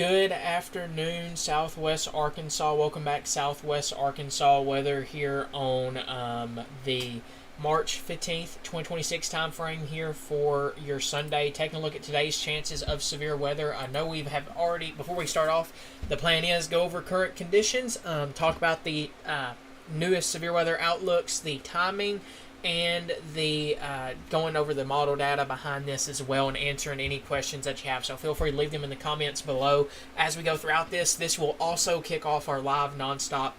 Good afternoon, Southwest Arkansas. Welcome back, Southwest Arkansas weather here on the March 15th, 2026 time frame here for your Sunday. Taking a look at today's chances of severe weather. I know we have already, before we start off, the plan is go over current conditions, talk about the newest severe weather outlooks, the timing, and the going over the model data behind this as well, and answering any questions that you have. So feel free to leave them in the comments below as we go throughout this. This will also kick off our live nonstop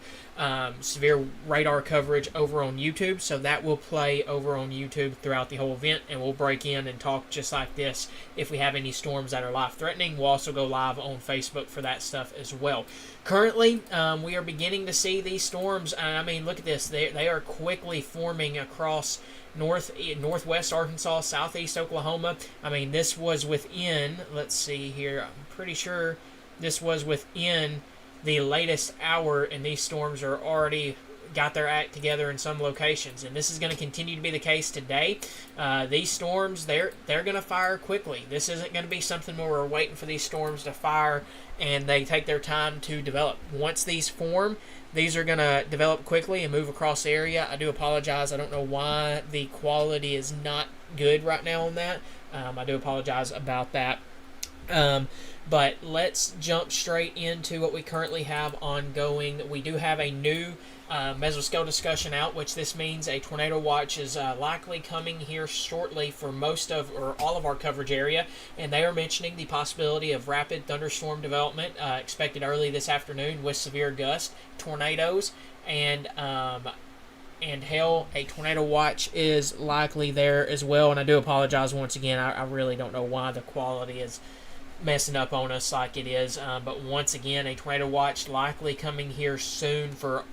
severe radar coverage over on YouTube. So that will play over on YouTube throughout the whole event, and we'll break in and talk just like this if we have any storms that are life threatening. We'll also go live on Facebook for that stuff as well. Currently, we are beginning to see these storms. I mean, look at this. They are quickly forming across northwest Arkansas, southeast Oklahoma. I mean, this was within, let's see here, I'm pretty sure this was within the latest hour, and these storms are already got their act together in some locations, and this is going to continue to be the case today. These storms, they're going to fire quickly. This isn't going to be something where we're waiting for these storms to fire and they take their time to develop. Once these form, these are going to develop quickly and move across the area. I do apologize. I don't know why the quality is not good right now on that. I do apologize about that. But let's jump straight into what we currently have ongoing. We do have a new mesoscale discussion out, which this means a tornado watch is likely coming here shortly for most of or all of our coverage area, and they are mentioning the possibility of rapid thunderstorm development expected early this afternoon with severe gusts, tornadoes, and hell, a tornado watch is likely there as well. And I do apologize once again. I really don't know why the quality is messing up on us like it is, but once again, a tornado watch likely coming here soon for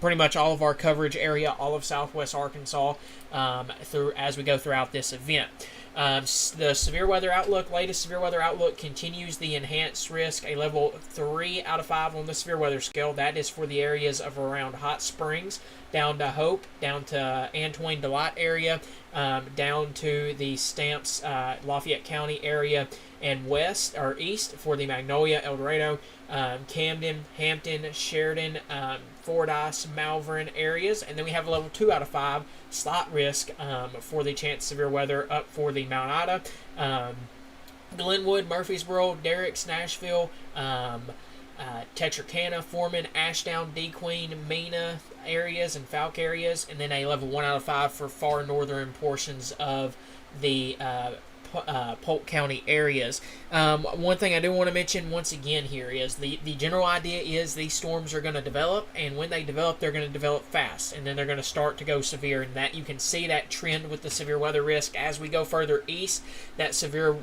pretty much all of our coverage area, all of southwest Arkansas, through as we go throughout this event. The severe weather outlook, latest severe weather outlook, continues the enhanced risk, a level 3 out of 5 on the severe weather scale. That is for the areas of around Hot Springs, down to Hope, down to Antoine Delight area, down to the Stamps, Lafayette County area, and west or east for the Magnolia, El Dorado, Camden, Hampton, Sheridan, Fordyce, Malvern areas. And then we have a level 2 out of 5 slot risk for the chance of severe weather up for the Mount Ida, Glenwood, Murfreesboro, Derricks, Nashville, Texarkana, Foreman, Ashdown, DeQueen, Mena areas, and Falk areas. And then a level 1 out of 5 for far northern portions of the Polk County areas. One thing I do want to mention once again here is the general idea is these storms are going to develop, and when they develop, they're going to develop fast, and then they're going to start to go severe, and that you can see that trend with the severe weather risk as we go further east. That severe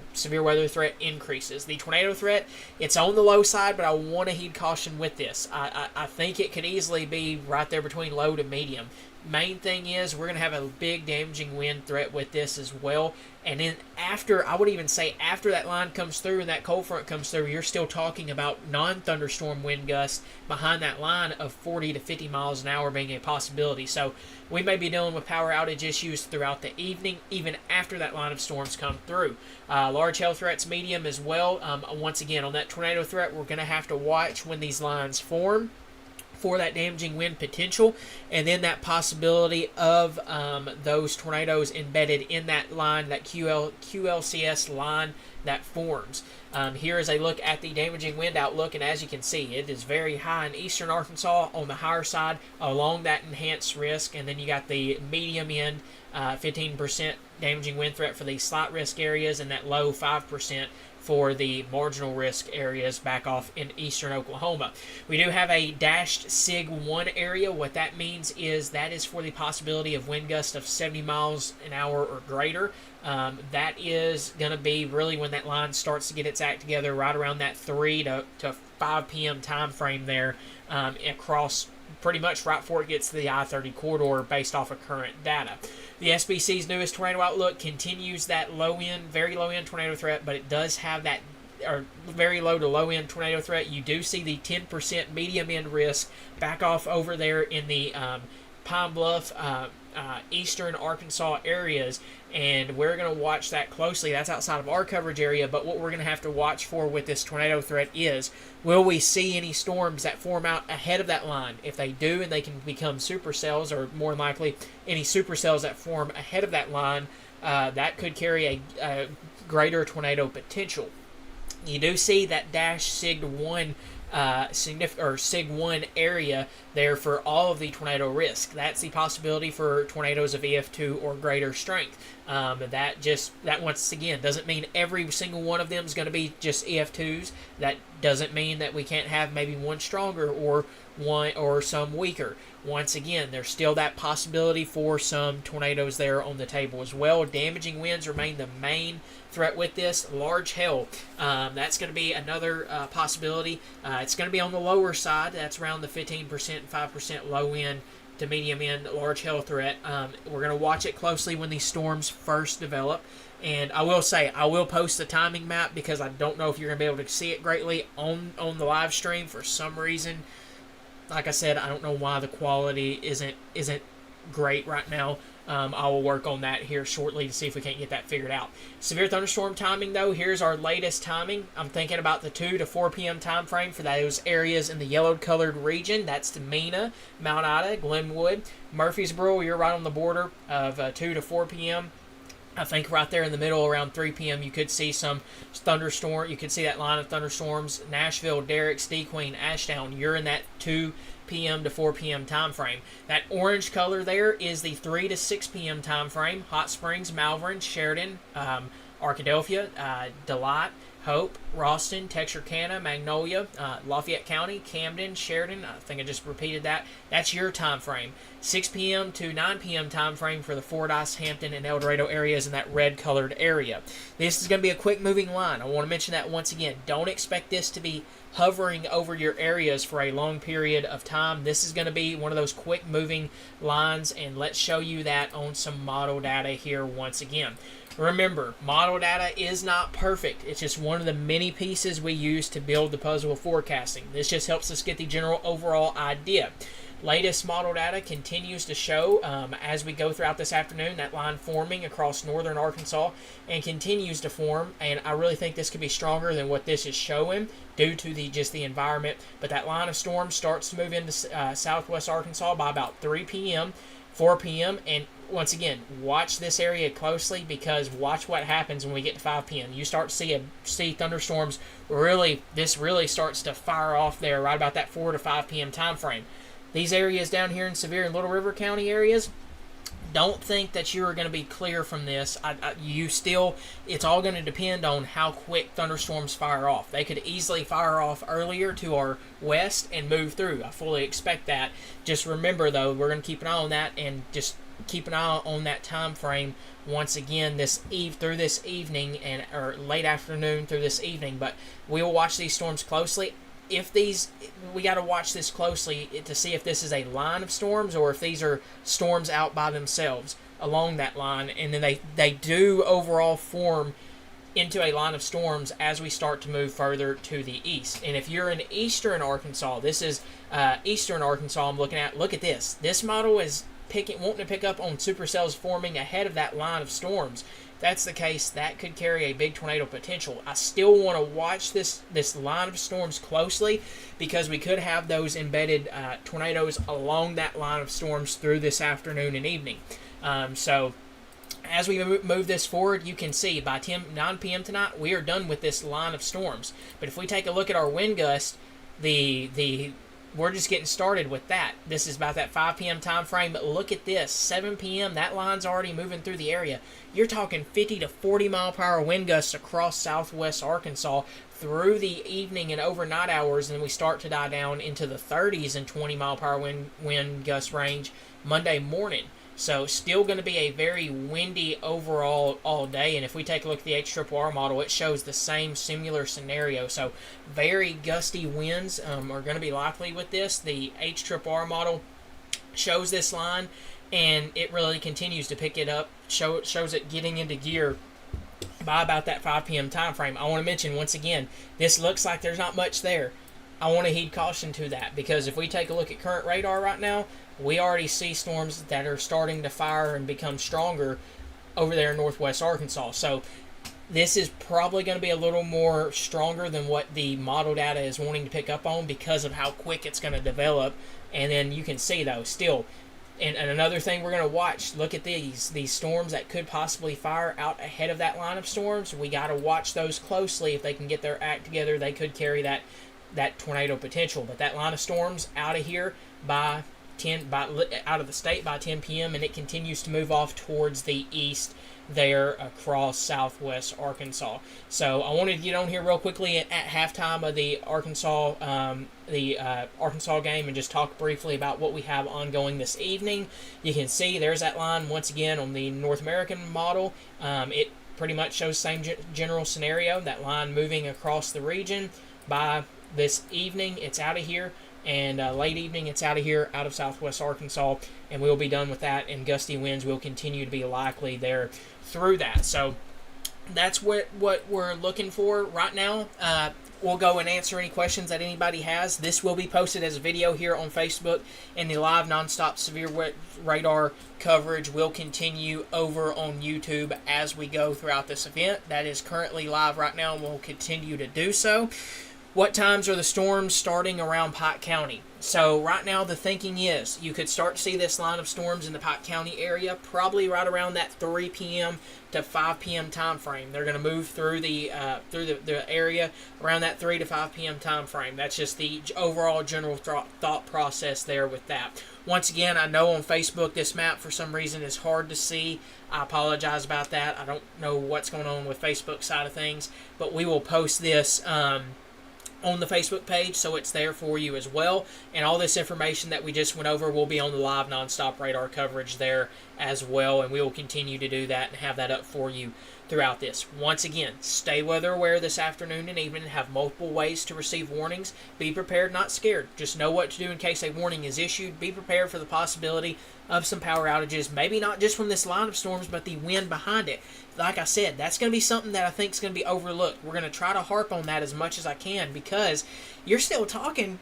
weather threat increases. The tornado threat, it's on the low side, but I want to heed caution with this. I think it could easily be right there between low to medium. Main thing is we're going to have a big damaging wind threat with this as well. And then after, I would even say after that line comes through and that cold front comes through, you're still talking about non-thunderstorm wind gusts behind that line of 40 to 50 miles an hour being a possibility. So we may be dealing with power outage issues throughout the evening, even after that line of storms come through. Large hail threats, medium as well. Once again, on that tornado threat, we're going to have to watch when these lines form for that damaging wind potential, and then that possibility of those tornadoes embedded in that line, that QLCS line that forms. Here is a look at the damaging wind outlook, and as you can see, it is very high in eastern Arkansas on the higher side along that enhanced risk, and then you got the medium end 15% damaging wind threat for the slight risk areas, and that low 5% for the marginal risk areas back off in eastern Oklahoma. We do have a dashed SIG 1 area. What that means is that is for the possibility of wind gusts of 70 miles an hour or greater. That is going to be really when that line starts to get its act together, right around that 3 to 5 p.m. time frame there, across pretty much right before it gets to the I-30 corridor based off of current data. The SBC's newest tornado outlook continues that low-end, very low-end tornado threat, but it does have that or very low to low-end tornado threat. You do see the 10% medium-end risk back off over there in the Pine Bluff, eastern Arkansas areas, and we're going to watch that closely. That's outside of our coverage area, but what we're going to have to watch for with this tornado threat is, will we see any storms that form out ahead of that line? If they do, and they can become supercells, or more than likely any supercells that form ahead of that line, that could carry a greater tornado potential. You do see that dash SIG 1 SIG 1 area there for all of the tornado risk. That's the possibility for tornadoes of EF2 or greater strength. That once again doesn't mean every single one of them is going to be just EF2s. That doesn't mean that we can't have maybe one stronger or one or some weaker. Once again, there's still that possibility for some tornadoes there on the table as well. Damaging winds remain the main threat with this. Large hail, that's going to be another possibility. It's going to be on the lower side. That's around the 15%, 5% low end to medium end large hail threat. We're going to watch it closely when these storms first develop. And I will say, I will post the timing map because I don't know if you're going to be able to see it greatly on the live stream for some reason. Like I said, I don't know why the quality isn't great right now. I will work on that here shortly to see if we can't get that figured out. Severe thunderstorm timing, though, here's our latest timing. I'm thinking about the 2 to 4 p.m. time frame for those areas in the yellow-colored region. That's to Mena, Mount Ida, Glenwood, Murfreesboro. You're right on the border of 2 to 4 p.m. I think right there in the middle around 3 p.m. you could see some thunderstorm. You could see that line of thunderstorms. Nashville, Derrick, Queen, Ashdown. You're in that 2 p.m. to 4 p.m. time frame. That orange color there is the 3 to 6 p.m. time frame. Hot Springs, Malvern, Sheridan, Arkadelphia, Delight, Hope, Ralston, Texarkana, Magnolia, Lafayette County, Camden, Sheridan. I think I just repeated that. That's your time frame. 6 p.m. to 9 p.m. time frame for the Fordyce, Hampton, and El Dorado areas in that red-colored area. This is going to be a quick-moving line. I want to mention that once again. Don't expect this to be hovering over your areas for a long period of time. This is going to be one of those quick-moving lines, and let's show you that on some model data here once again. Remember, model data is not perfect. It's just one of the many pieces we use to build the puzzle of forecasting. This just helps us get the general overall idea. Latest model data continues to show as we go throughout this afternoon, that line forming across northern Arkansas and continues to form, and I really think this could be stronger than what this is showing due to the environment. But that line of storms starts to move into southwest Arkansas by about 3 p.m., 4 p.m., and once again, watch this area closely because watch what happens when we get to 5 p.m. You start to see thunderstorms this really starts to fire off there right about that 4 to 5 p.m. time frame. These areas down here in Sevier and Little River County areas, don't think that you are going to be clear from this. It's all going to depend on how quick thunderstorms fire off. They could easily fire off earlier to our west and move through. I fully expect that. Just remember, though, we're going to keep an eye on that and just keep an eye on that time frame once again through this evening or late afternoon through this evening. But we will watch these storms closely. We got to watch this closely to see if this is a line of storms or if these are storms out by themselves along that line, and then they do overall form into a line of storms as we start to move further to the east. And if you're in eastern Arkansas, this is eastern Arkansas I'm looking at. Look at this. This model is wanting to pick up on supercells forming ahead of that line of storms. If that's the case, that could carry a big tornado potential. I still want to watch this line of storms closely because we could have those embedded tornadoes along that line of storms through this afternoon and evening. So as we move this forward, you can see by 9 p.m. tonight, we are done with this line of storms. But if we take a look at our wind gust, we're just getting started with that. This is about that 5 p.m. time frame, but look at this. 7 p.m., that line's already moving through the area. You're talking 50 to 40 mile per hour wind gusts across southwest Arkansas through the evening and overnight hours, and then we start to die down into the 30s and 20 mile per hour wind gust range Monday morning. So still going to be a very windy overall all day. And if we take a look at the HRRR model, it shows the same similar scenario. So very gusty winds are going to be likely with this. The HRRR model shows this line, and it really continues to pick it up, shows it getting into gear by about that 5 p.m. time frame. I want to mention once again, this looks like there's not much there. I want to heed caution to that, because if we take a look at current radar right now, we already see storms that are starting to fire and become stronger over there in northwest Arkansas. So this is probably going to be a little more stronger than what the model data is wanting to pick up on, because of how quick it's going to develop. And then you can see, though, still, and another thing we're going to watch, look at these storms that could possibly fire out ahead of that line of storms. We got to watch those closely. If they can get their act together, they could carry that tornado potential. But that line of storms out of here out of the state by 10 p.m. and it continues to move off towards the east there across southwest Arkansas. So I wanted to get on here real quickly at halftime of the Arkansas game and just talk briefly about what we have ongoing this evening. You can see there's that line once again on the North American model. It pretty much shows the same general scenario, that line moving across the region. By this evening, it's out of here, and late evening, it's out of here, out of southwest Arkansas, and we'll be done with that, and gusty winds will continue to be likely there through that. So that's what we're looking for right now. We'll go and answer any questions that anybody has. This will be posted as a video here on Facebook, and the live nonstop severe radar coverage will continue over on YouTube as we go throughout this event. That is currently live right now and will continue to do so. What times are the storms starting around Pike County? So right now the thinking is you could start to see this line of storms in the Pike County area probably right around that 3 p.m. to 5 p.m. time frame. They're going to move through the area around that 3 to 5 p.m. time frame. That's just the overall general thought process there with that. Once again, I know on Facebook this map for some reason is hard to see. I apologize about that. I don't know what's going on with Facebook side of things, but we will post this on the Facebook page, so it's there for you as well. And all this information that we just went over will be on the live nonstop radar coverage there as well, and we will continue to do that and have that up for you throughout this. Once again, stay weather aware this afternoon and evening. Have multiple ways to receive warnings. Be prepared, not scared. Just know what to do in case a warning is issued. Be prepared for the possibility of some power outages, maybe not just from this line of storms, but the wind behind it. Like I said, that's going to be something that I think is going to be overlooked. We're going to try to harp on that as much as I can, because you're still talking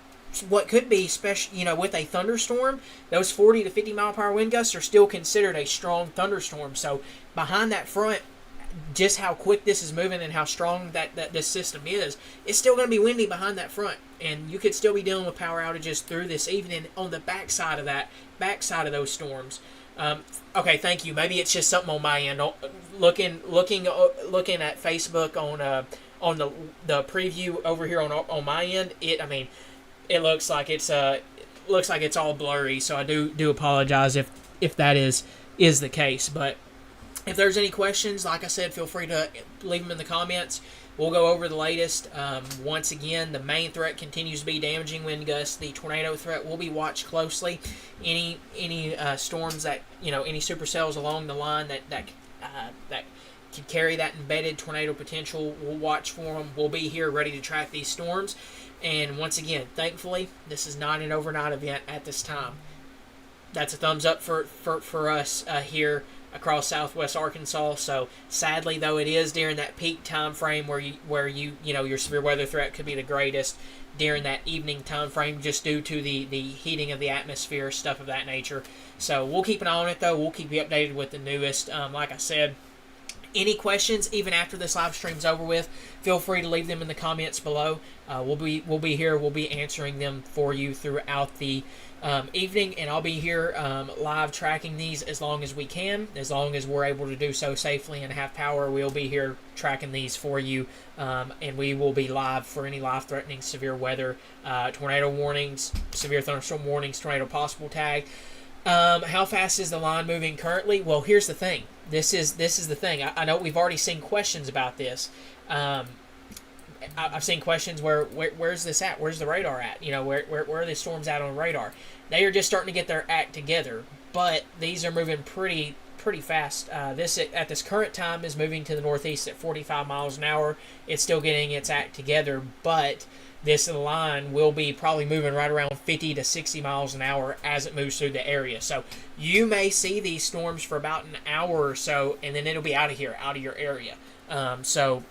what could be, with a thunderstorm, those 40 to 50 mile per hour wind gusts are still considered a strong thunderstorm. So behind that front, just how quick this is moving and how strong that this system is, it's still going to be windy behind that front, and you could still be dealing with power outages through this evening on the backside of those storms. Okay, thank you. Maybe it's just something on my end. Looking at Facebook on the preview over here on my end, it looks like it's all blurry. So I do apologize if that is the case, but if there's any questions, like I said, feel free to leave them in the comments. We'll go over the latest. Once again, the main threat continues to be damaging wind gusts. The tornado threat will be watched closely. Any storms that, any supercells along the line that could carry that embedded tornado potential, we'll watch for them. We'll be here ready to track these storms. And once again, thankfully, this is not an overnight event at this time. That's a thumbs up for us here across southwest Arkansas. So sadly, though, it is during that peak time frame where your severe weather threat could be the greatest during that evening time frame, just due to the heating of the atmosphere, stuff of that nature. So we'll keep an eye on it, though. We'll keep you updated with the newest. Like I said, any questions, even after this live stream's over with, feel free to leave them in the comments below. We'll be here. We'll be answering them for you throughout the evening, and I'll be here live tracking these as long as we can, as long as we're able to do so safely and have power. We'll be here tracking these for you, and we will be live for any life-threatening severe weather, tornado warnings, severe thunderstorm warnings, tornado possible tag. How fast is the line moving currently? Well, here's the thing. This is the thing. I know we've already seen questions about this. I've seen questions where's this at? Where's the radar at? Where are the storms at on radar? They are just starting to get their act together, but these are moving pretty fast. This at this current time is moving to the northeast at 45 miles an hour. It's still getting its act together, but this line will be probably moving right around 50 to 60 miles an hour as it moves through the area. So you may see these storms for about an hour or so, and then it'll be out of here, out of your area. So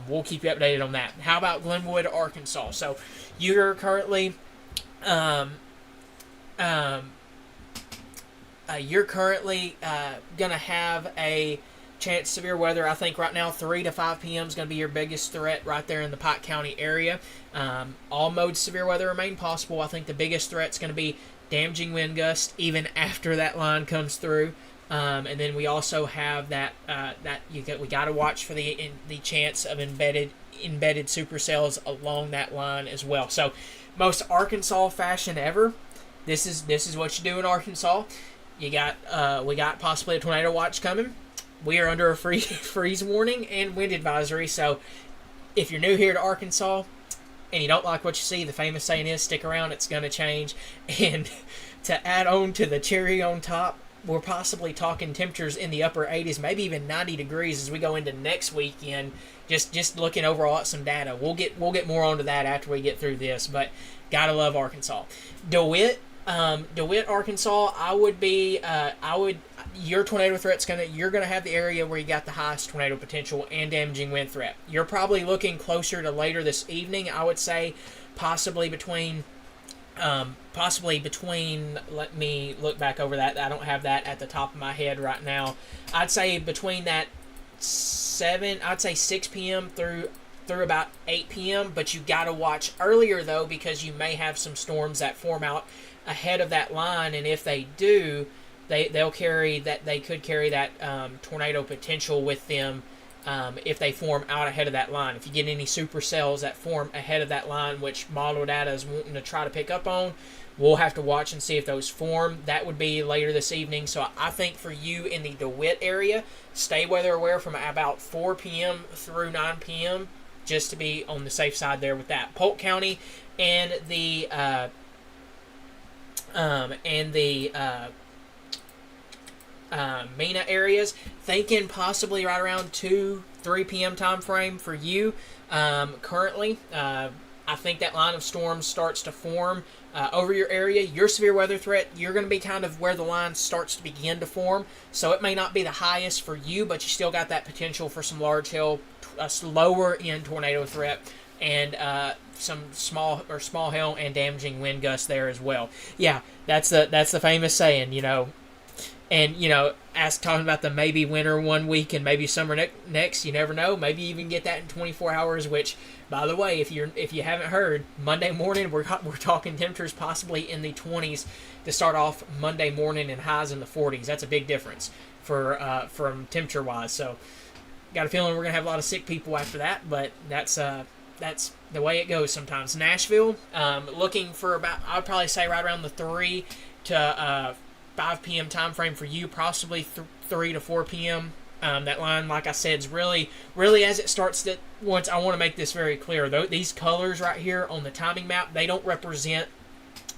we'll keep you updated on that. How about Glenwood, Arkansas? So you're currently going to have a chance severe weather. I think right now 3 to 5 p.m. is going to be your biggest threat right there in the Pike County area. All modes severe weather remain possible. I think the biggest threat is going to be damaging wind gusts even after that line comes through. And then we also have that we got to watch for the chance of embedded supercells along that line as well. So most Arkansas fashion ever. This is what you do in Arkansas. We got possibly a tornado watch coming. We are under a freeze warning and wind advisory. So if you're new here to Arkansas and you don't like what you see, the famous saying is, stick around, it's going to change. And to add on to the cherry on top, we're possibly talking temperatures in the upper 80s, maybe even 90 degrees as we go into next weekend. Just looking overall at some data. We'll get more onto that after we get through this, but gotta love Arkansas. DeWitt, Arkansas. Your tornado threat's you're gonna have the area where you got the highest tornado potential and damaging wind threat. You're probably looking closer to later this evening. I would say possibly between. Let me look back over that. I don't have that at the top of my head right now. I'd say between that 6 p.m. through about 8 p.m. But you got to watch earlier though, because you may have some storms that form out ahead of that line, and if they do, they could carry that tornado potential with them. If they form out ahead of that line. If you get any supercells that form ahead of that line, which model data is wanting to try to pick up on, we'll have to watch and see if those form. That would be later this evening. So I think for you in the DeWitt area, stay weather aware from about 4 p.m. through 9 p.m. just to be on the safe side there with that. Polk County and the Mena areas, thinking possibly right around 2-3 p.m. time frame for you. Currently, I think that line of storms starts to form over your area. Your severe weather threat, you're going to be kind of where the line starts to begin to form. So it may not be the highest for you, but you still got that potential for some large hail, a lower end tornado threat, and some small hail and damaging wind gusts there as well. Yeah, that's the famous saying, And, as talking about the maybe winter one week and maybe summer next, you never know. Maybe you even get that in 24 hours, which, by the way, if you haven't heard, Monday morning we're talking temperatures possibly in the 20s to start off Monday morning and highs in the 40s. That's a big difference from temperature-wise. So, got a feeling we're going to have a lot of sick people after that, but that's the way it goes sometimes. Nashville, looking for about, I would probably say right around the 3 to 5 p.m. time frame for you, possibly 3 to 4 p.m. That line, like I said, is really as it starts to, once I want to make this very clear, though, these colors right here on the timing map, they don't represent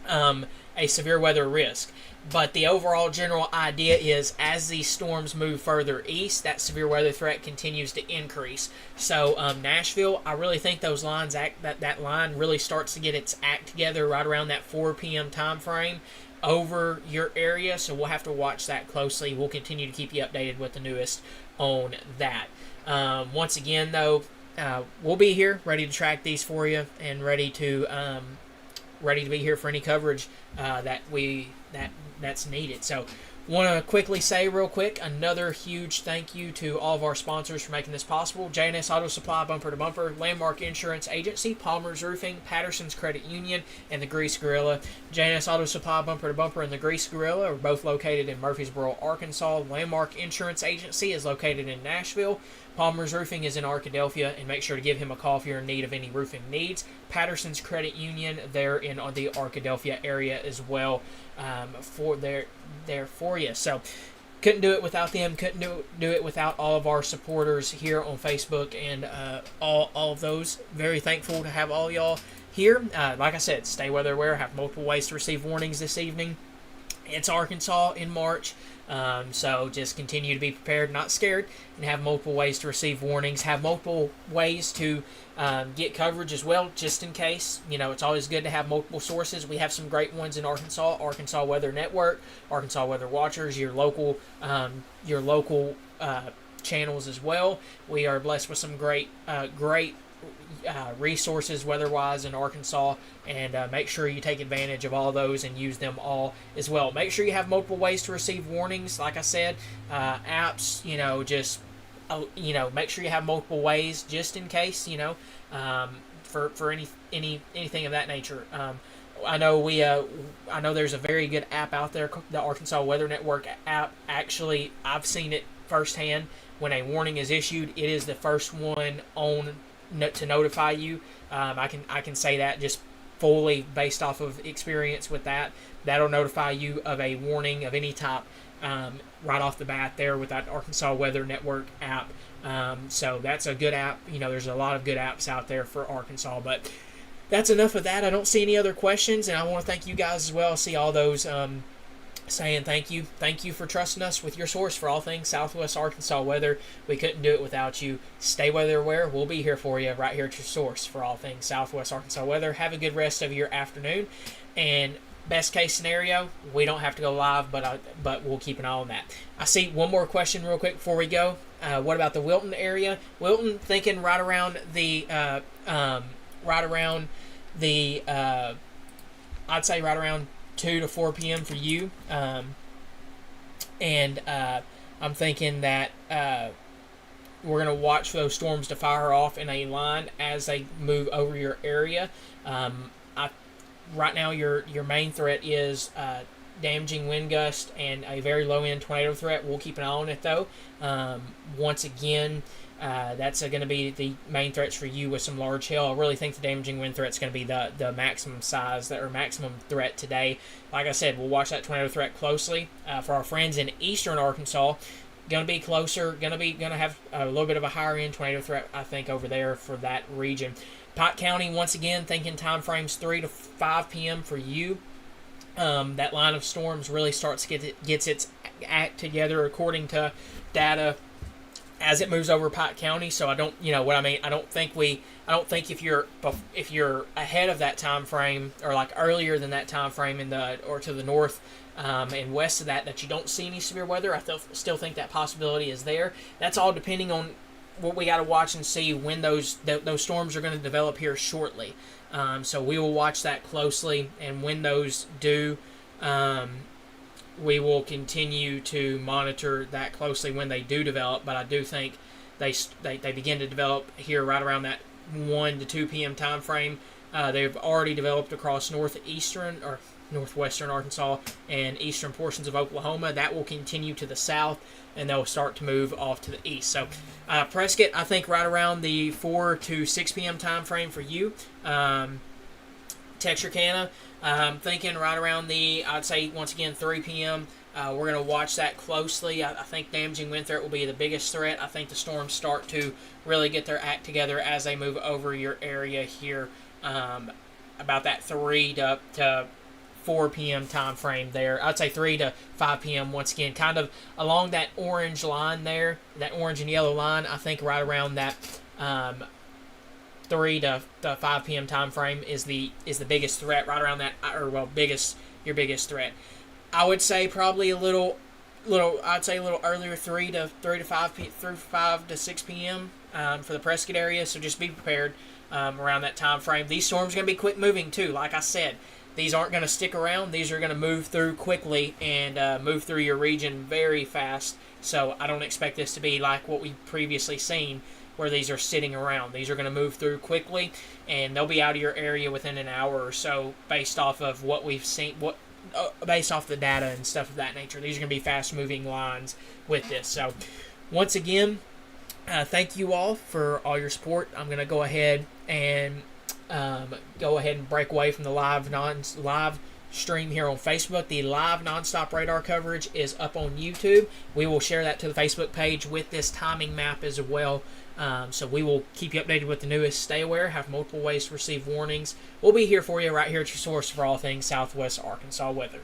a severe weather risk. But the overall general idea is as these storms move further east, that severe weather threat continues to increase. So Nashville, I really think those lines that line really starts to get its act together right around that 4 p.m. time frame over your area, so we'll have to watch that closely. We'll continue to keep you updated with the newest on that. Once again, though, we'll be here ready to track these for you and ready to be here for any coverage that's needed. So, want to quickly say real quick another huge thank you to all of our sponsors for making this possible. J&S Auto Supply, Bumper to Bumper, Landmark Insurance Agency, Palmer's Roofing, Patterson's Credit Union, and the Grease Gorilla. J&S Auto Supply, Bumper to Bumper, and the Grease Gorilla are both located in Murfreesboro, Arkansas. Landmark Insurance Agency is located in Nashville. Palmer's Roofing is in Arkadelphia, and make sure to give him a call if you're in need of any roofing needs. Patterson's Credit Union, they're in the Arkadelphia area as well, for you. So couldn't do it without them. Couldn't do it without all of our supporters here on Facebook and all of those. Very thankful to have all y'all here. Like I said, stay weather aware. Have multiple ways to receive warnings this evening. It's Arkansas in March. So just continue to be prepared, not scared, and have multiple ways to receive warnings. Have multiple ways to get coverage as well, just in case. It's always good to have multiple sources. We have some great ones in Arkansas: Arkansas Weather Network, Arkansas Weather Watchers, your local channels as well. We are blessed with some great resources weather-wise in Arkansas, and make sure you take advantage of all those and use them all as well. Make sure you have multiple ways to receive warnings. Like I said, apps, make sure you have multiple ways just in case, for anything of that nature. I know there's a very good app out there, the Arkansas Weather Network app. Actually, I've seen it firsthand. When a warning is issued, it is the first one on to notify you. I can say that just fully based off of experience with that. That'll notify you of a warning of any type right off the bat there with that Arkansas Weather Network app. So that's a good app. There's a lot of good apps out there for Arkansas, but that's enough of that. I don't see any other questions, and I want to thank you guys as well. I see all those saying thank you. Thank you for trusting us with your source for all things Southwest Arkansas weather. We couldn't do it without you. Stay weather aware. We'll be here for you right here at your source for all things Southwest Arkansas weather. Have a good rest of your afternoon. And best case scenario, we don't have to go live, but we'll keep an eye on that. I see one more question real quick before we go. What about the Wilton area? Wilton, thinking right around the I'd say right around 2 to 4 p.m. for you. And I'm thinking that we're going to watch for those storms to fire off in a line as they move over your area. Right now, your main threat is damaging wind gust and a very low-end tornado threat. We'll keep an eye on it, though. Once again, that's going to be the main threats for you with some large hail. I really think the damaging wind threat is going to be the maximum size or maximum threat today. Like I said, we'll watch that tornado threat closely. For our friends in eastern Arkansas, going to be closer. Going to have a little bit of a higher end tornado threat, I think, over there for that region. Pike County, once again, thinking time frames 3 to 5 p.m. for you. That line of storms really gets its act together according to data as it moves over Pike County. So I don't, what I mean. I don't think if you're ahead of that time frame or like earlier than that time frame or to the north and west of that you don't see any severe weather. I still think that possibility is there. That's all depending on what we got to watch and see when those storms are going to develop here shortly. So we will watch that closely, and when those do, we will continue to monitor that closely when they do develop. But I do think they begin to develop here right around that 1 to 2 p.m. time frame. They've already developed across northwestern Arkansas and eastern portions of Oklahoma. That will continue to the south, and they'll start to move off to the east. So Prescott, I think right around the 4 to 6 p.m. time frame for you. Texarkana, I'm thinking right around I'd say once again 3 p.m. We're going to watch that closely. I think damaging wind threat will be the biggest threat. I think the storms start to really get their act together as they move over your area here about that 3 to 4 p.m. time frame there. I'd say 3 to 5 p.m. once again, kind of along that orange line there, that orange and yellow line. I think right around that 3 to 5 p.m. time frame is the biggest threat. Right around that, your biggest threat. I would say probably a little earlier, 3 to 5 to 6 p.m. For the Prescott area. So just be prepared around that time frame. These storms are going to be quick moving too. Like I said, these aren't going to stick around. These are going to move through quickly and move through your region very fast. So I don't expect this to be like what we've previously seen, where these are sitting around. These are going to move through quickly, and they'll be out of your area within an hour or so, based off of what we've seen, based off the data and stuff of that nature. These are going to be fast-moving lines with this. So, once again, thank you all for all your support. I'm going to go ahead and break away from the live stream here on Facebook. The live nonstop radar coverage is up on YouTube. We will share that to the Facebook page with this timing map as well. So we will keep you updated with the newest. Stay aware, have multiple ways to receive warnings. We'll be here for you right here at your source for all things Southwest Arkansas weather.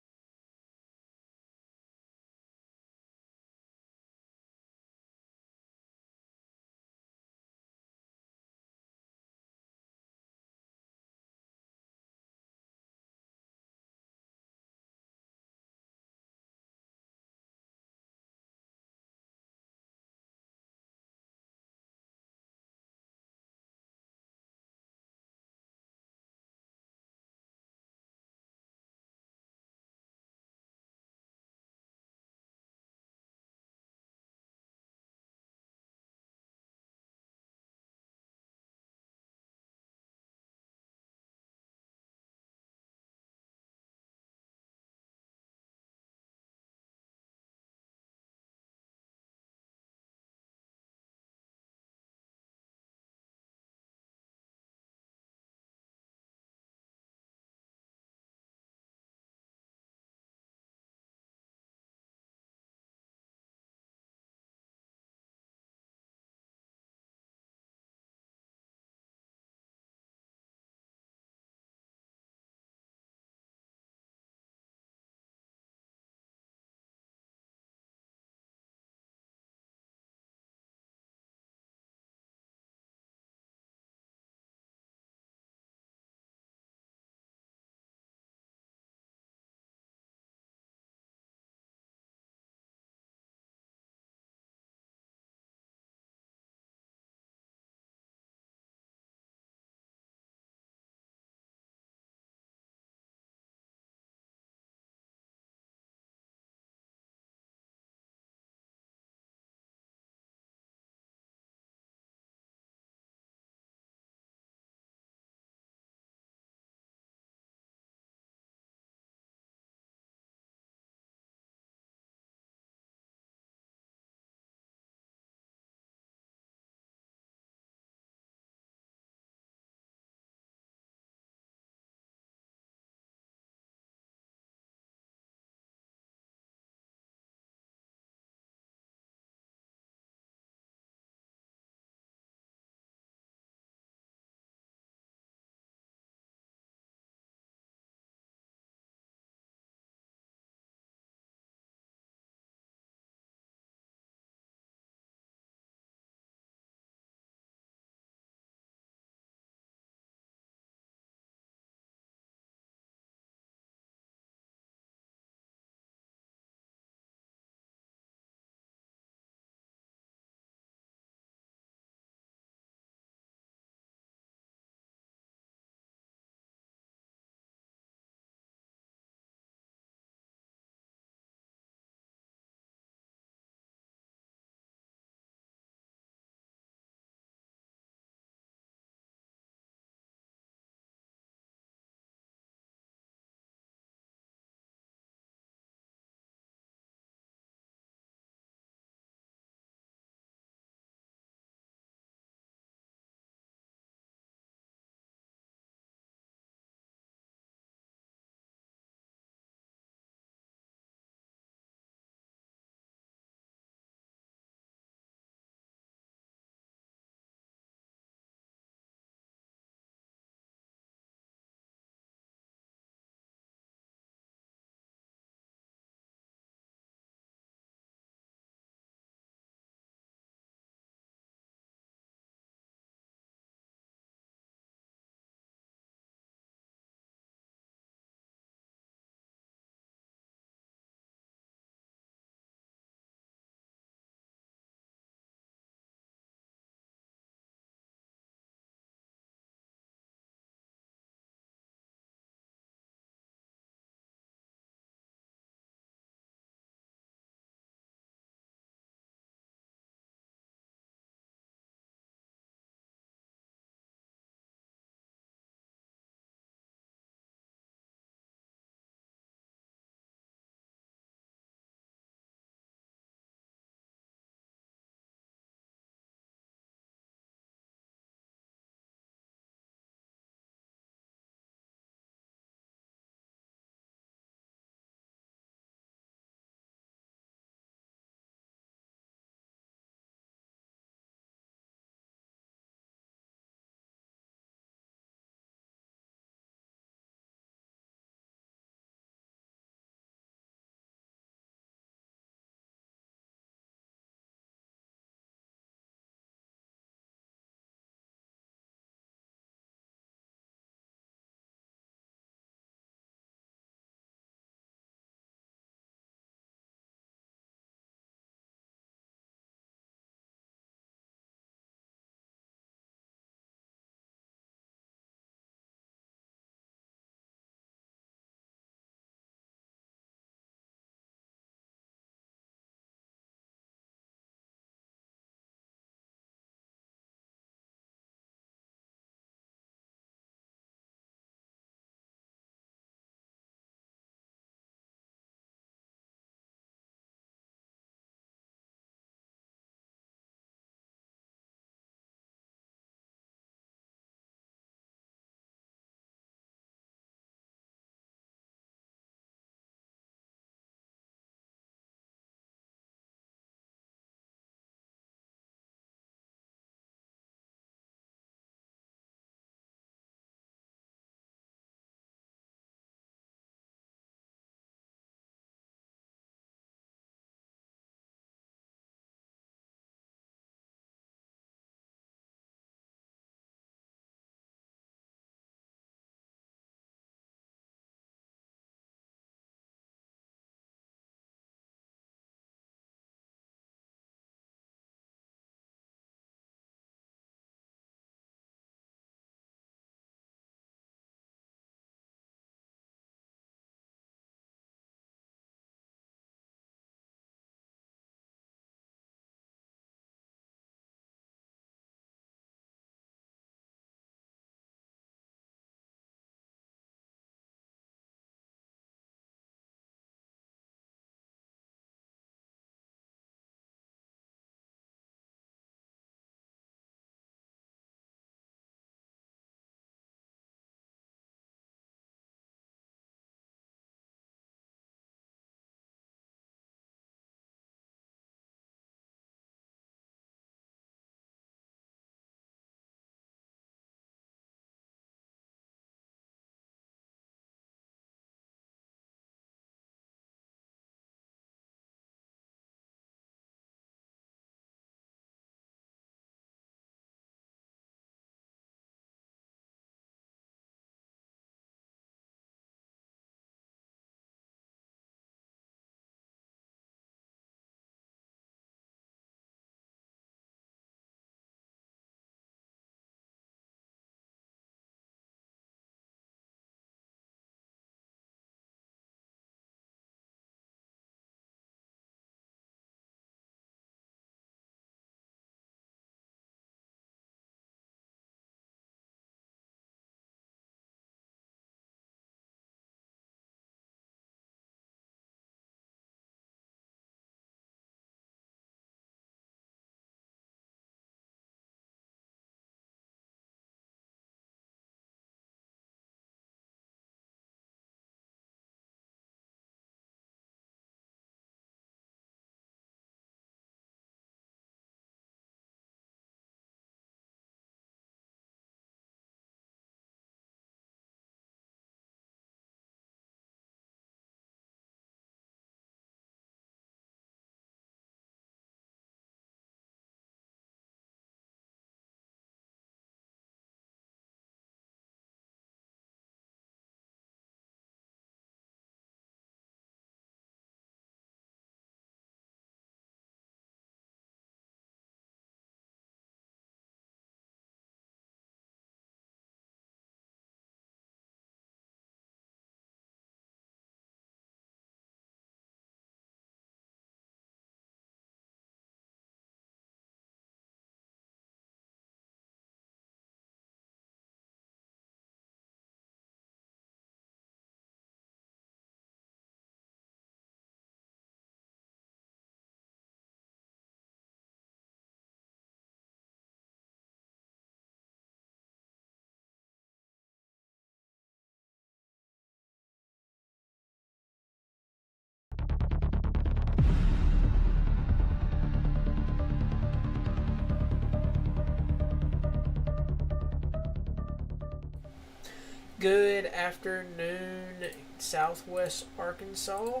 Good afternoon, Southwest Arkansas.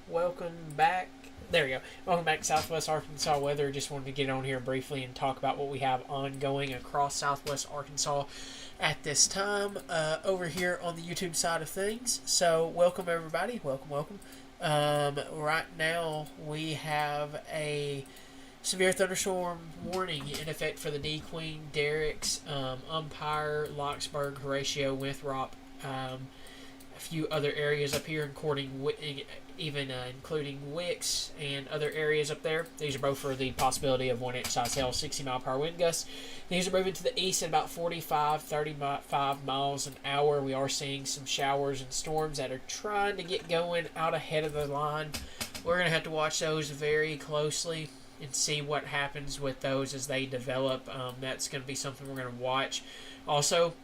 Welcome back. There we go. Welcome back to Southwest Arkansas Weather. Just wanted to get on here briefly and talk about what we have ongoing across Southwest Arkansas at this time over here on the YouTube side of things. So, welcome everybody. Welcome. Right now, we have a severe thunderstorm warning in effect for the D Queen, Derricks, Umpire, Locksburg, Horatio, Winthrop, a few other areas up here, including Wicks and other areas up there. These are both for the possibility of 1 inch size hail, 60-mile-per-hour wind gusts. These are moving to the east at about 35 miles an hour. We are seeing some showers and storms that are trying to get going out ahead of the line. We're going to have to watch those very closely and see what happens with those as they develop. That's going to be something we're going to watch. Also,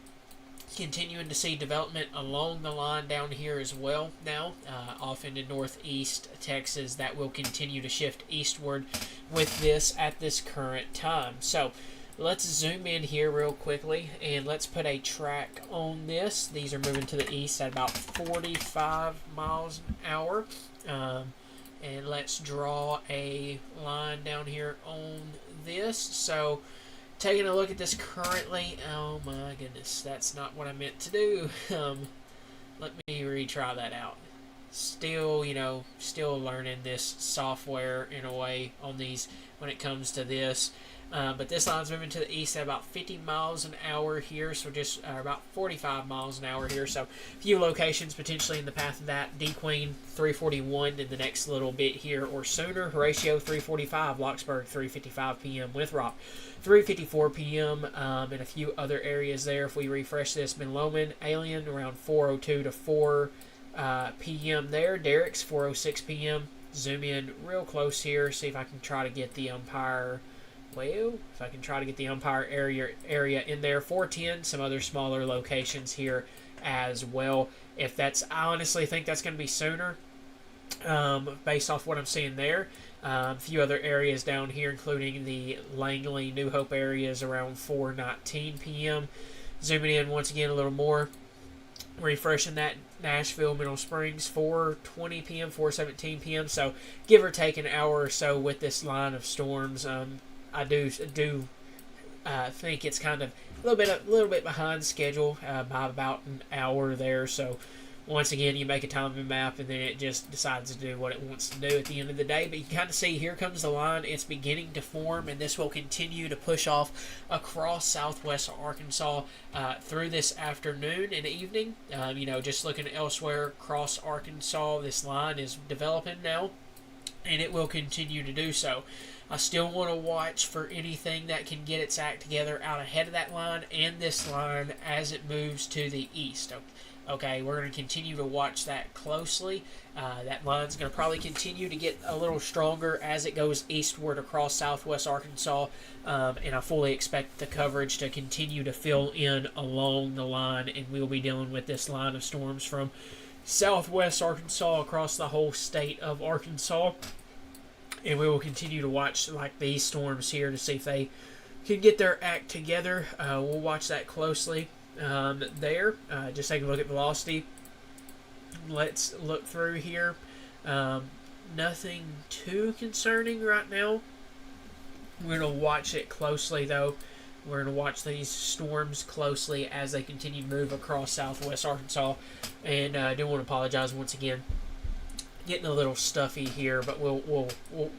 continuing to see development along the line down here as well now, off into northeast Texas. That will continue to shift eastward with this at this current time. So let's zoom in here real quickly and let's put a track on this. These are moving to the east at about 45 miles an hour. And let's draw a line down here on this. So, taking a look at this currently, oh my goodness, that's not what I meant to do. Let me retry that out. Still learning this software in a way on these when it comes to this. But this line's moving to the east at about 50 miles an hour here, so just about 45 miles an hour here. So a few locations potentially in the path of that. D Queen 341 in the next little bit here or sooner. Horatio 345, Locksburg 3:55 p.m. Winthrop 3:54 p.m. And a few other areas there. If we refresh this, Benlomond, Alien around 4:02 to 4 p.m. there. Derricks 4:06 p.m. Zoom in real close here. See if I can try to get the Umpire. Well, if I can try to get the Umpire area in there. 410, some other smaller locations here as well. I honestly think that's going to be sooner, based off what I'm seeing there. A few other areas down here, including the Langley, New Hope areas around 4:19 p.m. Zooming in once again a little more. Refreshing that, Nashville, Mineral Springs, 4:20 p.m., 4:17 p.m. So give or take an hour or so with this line of storms. I do think it's kind of a little bit behind schedule by about an hour there. So once again, you make a timing map and then it just decides to do what it wants to do at the end of the day. But you can kind of see here comes the line. It's beginning to form, and this will continue to push off across southwest Arkansas through this afternoon and evening. Just looking elsewhere across Arkansas, this line is developing now, and it will continue to do so. I still want to watch for anything that can get its act together out ahead of that line and this line as it moves to the east. Okay, we're going to continue to watch that closely. That line's going to probably continue to get a little stronger as it goes eastward across southwest Arkansas, and I fully expect the coverage to continue to fill in along the line, and we'll be dealing with this line of storms from southwest Arkansas across the whole state of Arkansas. And we will continue to watch like these storms here to see if they can get their act together. We'll watch that closely there. Just take a look at velocity. Let's look through here. Nothing too concerning right now. We're going to watch it closely, though. We're going to watch these storms closely as they continue to move across southwest Arkansas. And I do want to apologize once again. Getting a little stuffy here, but we'll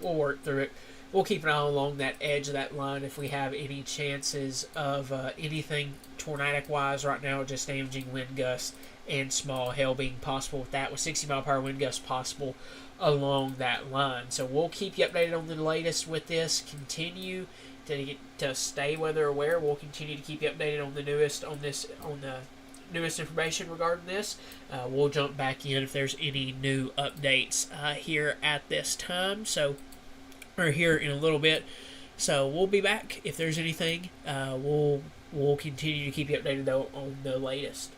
work through it. We'll keep an eye along that edge of that line if we have any chances of anything tornadic-wise right now, just damaging wind gusts and small hail being possible with that, with 60-mile-per-hour wind gusts possible along that line. So we'll keep you updated on the latest with this. Continue to stay weather aware. We'll continue to keep you updated on the newest information regarding this. We'll jump back in if there's any new updates here at this time. Or here in a little bit. So we'll be back if there's anything. We'll continue to keep you updated though on the latest.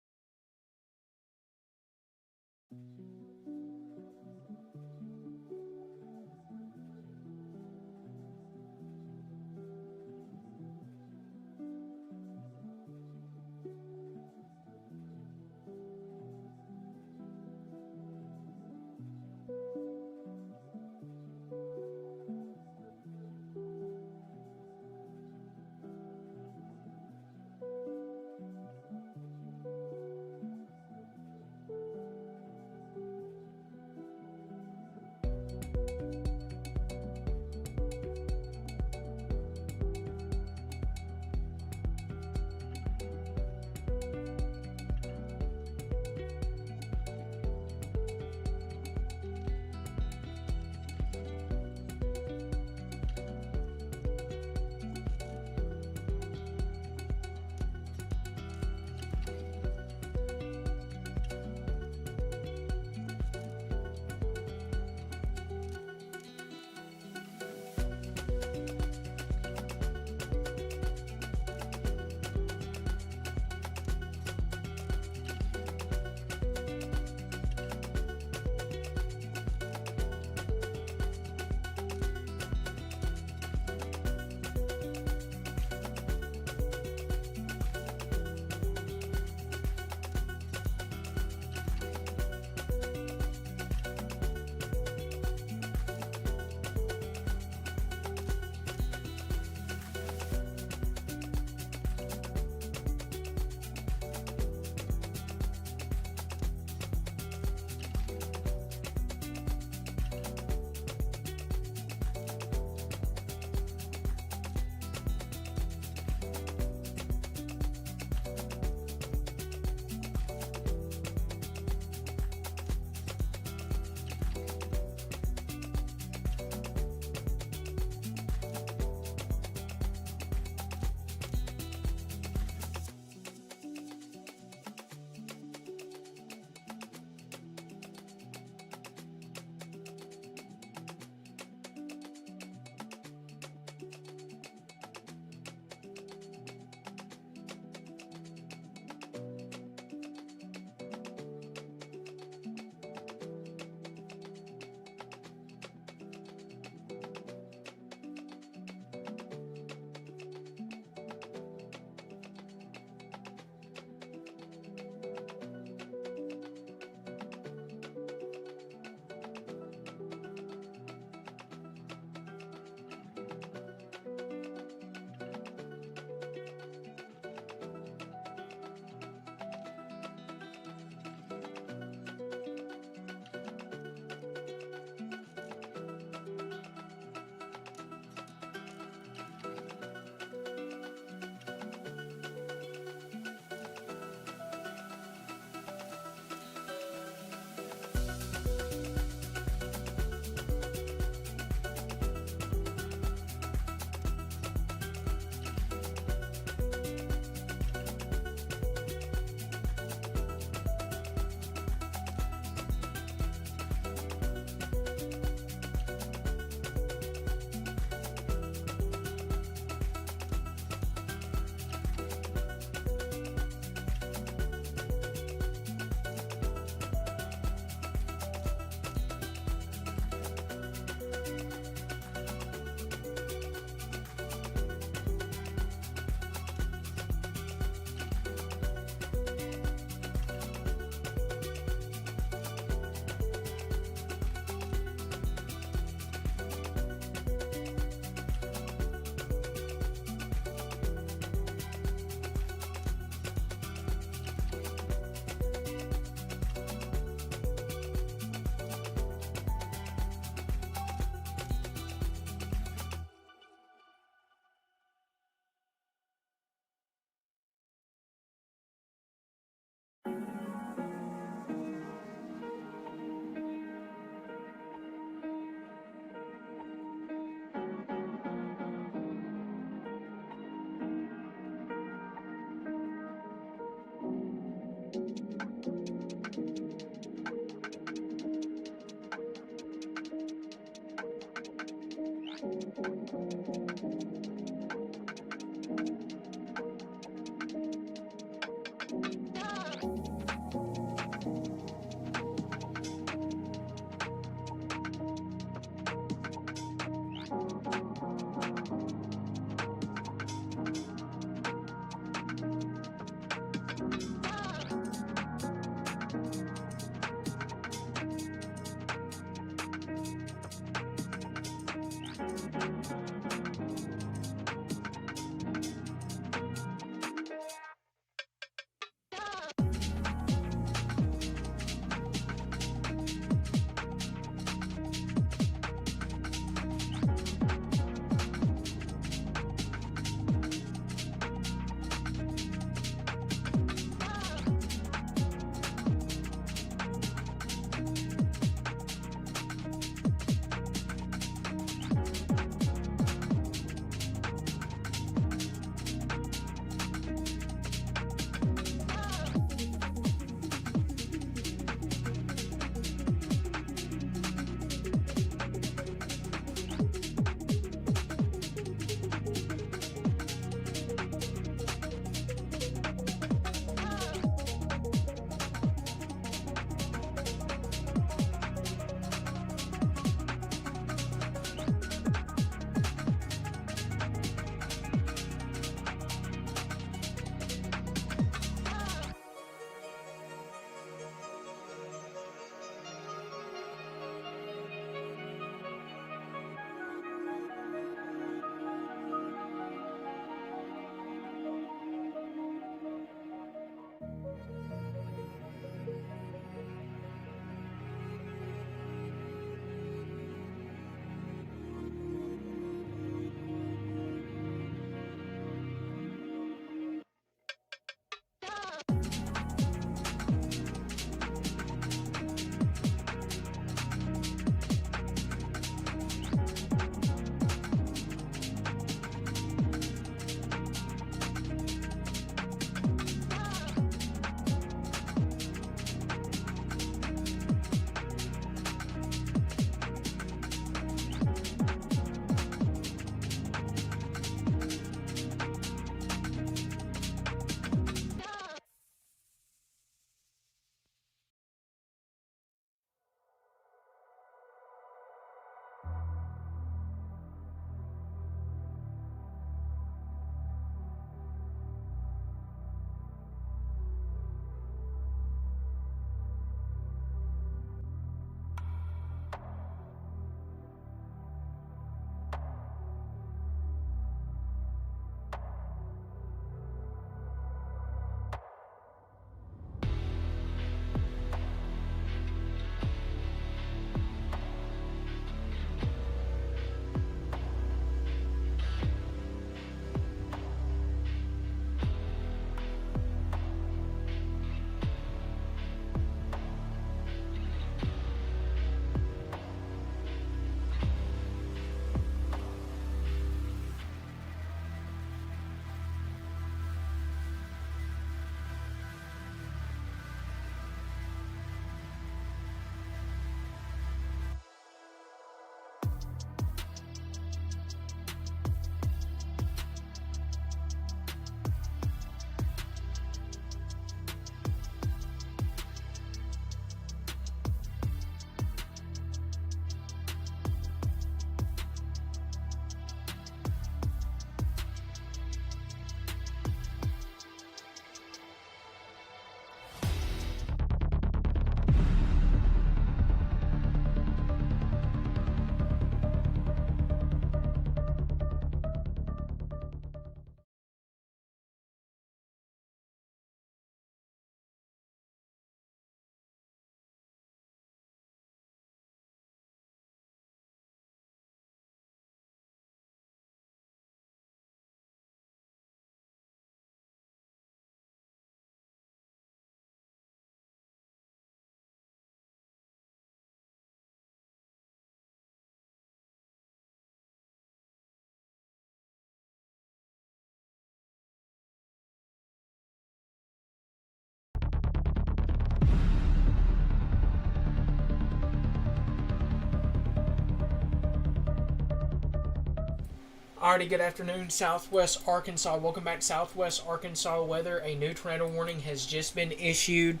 Alrighty, good afternoon, Southwest Arkansas. Welcome back, Southwest Arkansas weather. A new tornado warning has just been issued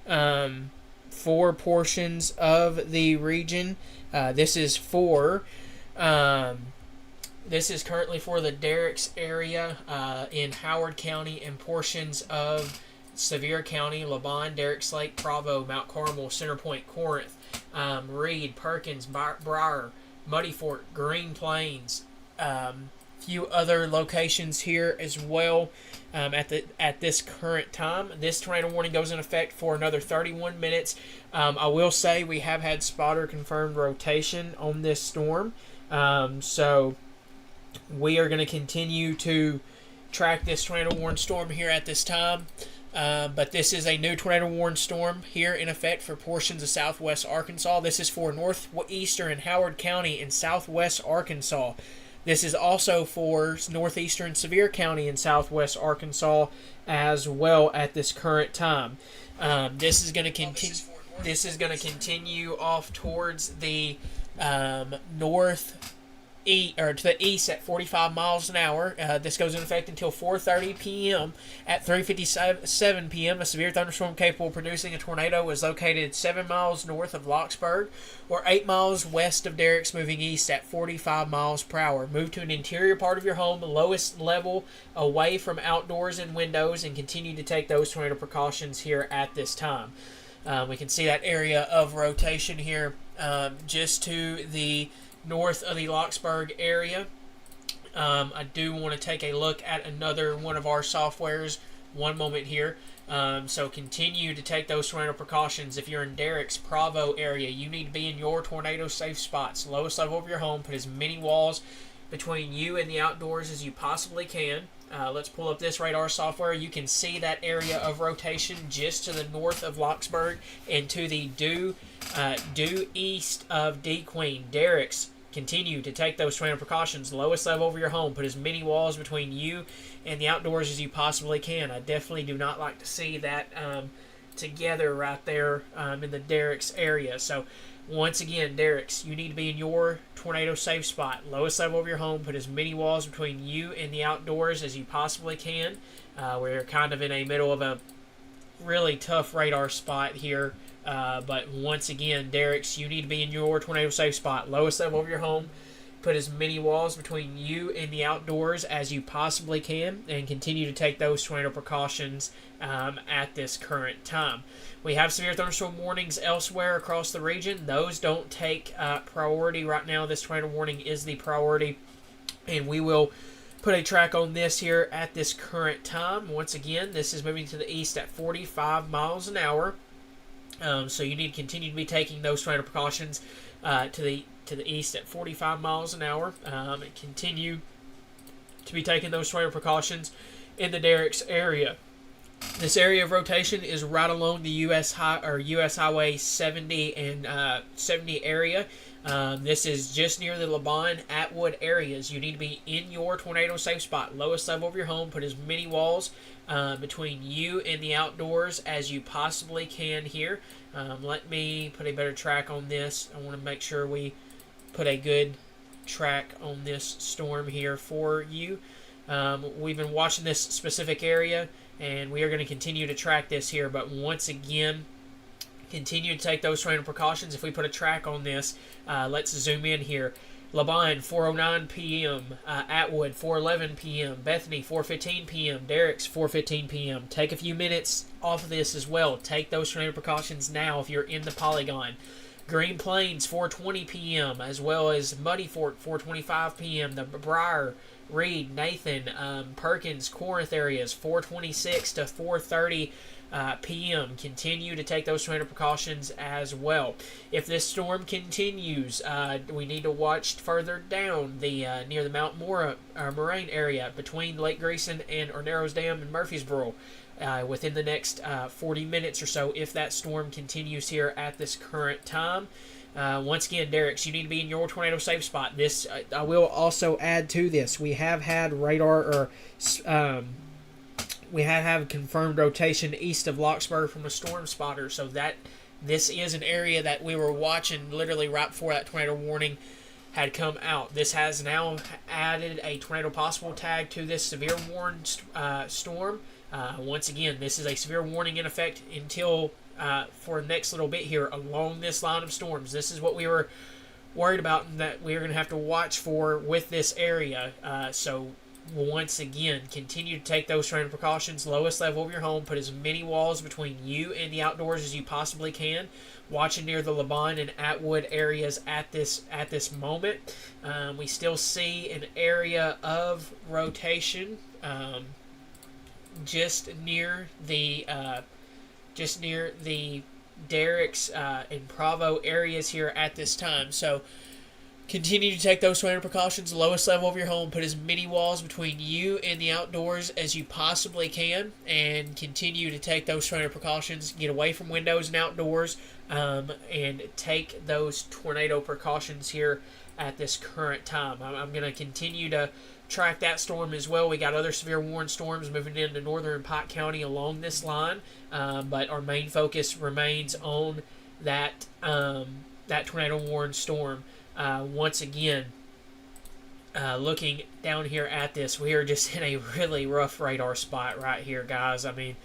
for portions of the region. This is currently for the Derricks area in Howard County and portions of Sevier County, Laban, Derricks Lake, Provo, Mount Carmel, Center Point, Corinth, Reed, Perkins, Briar, Muddy Fort, Green Plains. Few other locations here as well at this current time. This tornado warning goes in effect for another 31 minutes. I will say we have had spotter confirmed rotation on this storm, so we are going to continue to track this tornado warning storm here at this time. But this is a new tornado warning storm here in effect for portions of southwest Arkansas. This is for northeastern Howard County and southwest Arkansas. This is also for northeastern Sevier County in southwest Arkansas as well at this current time. This is going to continue. This is going to continue off towards the to the east at 45 miles an hour. This goes in effect until 4:30 p.m. At 3:57 p.m., a severe thunderstorm capable of producing a tornado is located 7 miles north of Locksburg or 8 miles west of Derricks, moving east at 45 miles per hour. Move to an interior part of your home, the lowest level, away from outdoors and windows, and continue to take those tornado precautions here at this time. We can see that area of rotation here just to the north of the Locksburg area. I do want to take a look at another one of our softwares one moment here. So continue to take those tornado precautions. If you're in Derricks, Provo area, you need to be in your tornado safe spots. Lowest level of your home. Put as many walls between you and the outdoors as you possibly can. Let's pull up this radar software. You can see that area of rotation just to the north of Locksburg and to the due east of D Queen. Derricks, continue to take those tornado precautions. Lowest level of your home. Put as many walls between you and the outdoors as you possibly can. I definitely do not like to see that together right there in the Derricks area. So once again, Derricks, you need to be in your tornado safe spot. Lowest level of your home. Put as many walls between you and the outdoors as you possibly can. We're kind of in a middle of a really tough radar spot here. But once again, Derricks, you need to be in your tornado safe spot. Lowest level of your home. Put as many walls between you and the outdoors as you possibly can, and continue to take those tornado precautions at this current time. We have severe thunderstorm warnings elsewhere across the region. Those don't take priority right now. This tornado warning is the priority, and we will put a track on this here at this current time. Once again, this is moving to the east at 45 miles an hour. So you need to continue to be taking those tornado precautions to the east at 45 miles an hour, and continue to be taking those tornado precautions in the Derricks area. This area of rotation is right along the US Highway 70 and 70 area. This is just near the Laban, Atwood areas. You need to be in your tornado safe spot. Lowest level of your home. Put as many walls between you and the outdoors as you possibly can here. Let me put a better track on this. I want to make sure we put a good track on this storm here for you. We've been watching this specific area, and we are going to continue to track this here. But once again, continue to take those tornado precautions. If we put a track on this, let's zoom in here. Laban, 4:09 p.m. Atwood, 4:11 p.m. Bethany, 4:15 p.m. Derricks, 4:15 p.m. Take a few minutes off of this as well. Take those tornado precautions now if you're in the polygon. Green Plains, 4:20 p.m. as well as Muddy Fort, 4:25 p.m. The Briar, Reed, Nathan, Perkins, Corinth areas, 4:26 to 4:30 p.m. Continue to take those tornado precautions as well. If this storm continues, we need to watch further down the near the Mount Moraine area between Lake Greason and Narrows Dam and Murfreesboro within the next 40 minutes or so if that storm continues here at this current time. Once again, Derricks, you need to be in your tornado safe spot. This I will also add to this. We have had radar we have confirmed rotation east of Locksburg from a storm spotter, so that this is an area that we were watching literally right before that tornado warning had come out. This has now added a tornado possible tag to this severe warning storm. Once again, this is a severe warning in effect until for the next little bit here along this line of storms. This is what we were worried about and that we're going to have to watch for with this area. So once again, continue to take those tornado precautions. Lowest level of your home. Put as many walls between you and the outdoors as you possibly can. Watching near the Laban and Atwood areas at this moment. We still see an area of rotation just near the Derricks and Provo areas here at this time. So continue to take those tornado precautions. Lowest level of your home. Put as many walls between you and the outdoors as you possibly can, and continue to take those tornado precautions. Get away from windows and outdoors, and take those tornado precautions here at this current time. I'm going to continue to track that storm as well. We got other severe warning storms moving into northern Pike County along this line, but our main focus remains on that tornado warning storm. Once again, looking down here at this, we are just in a really rough radar spot right here, guys. I mean,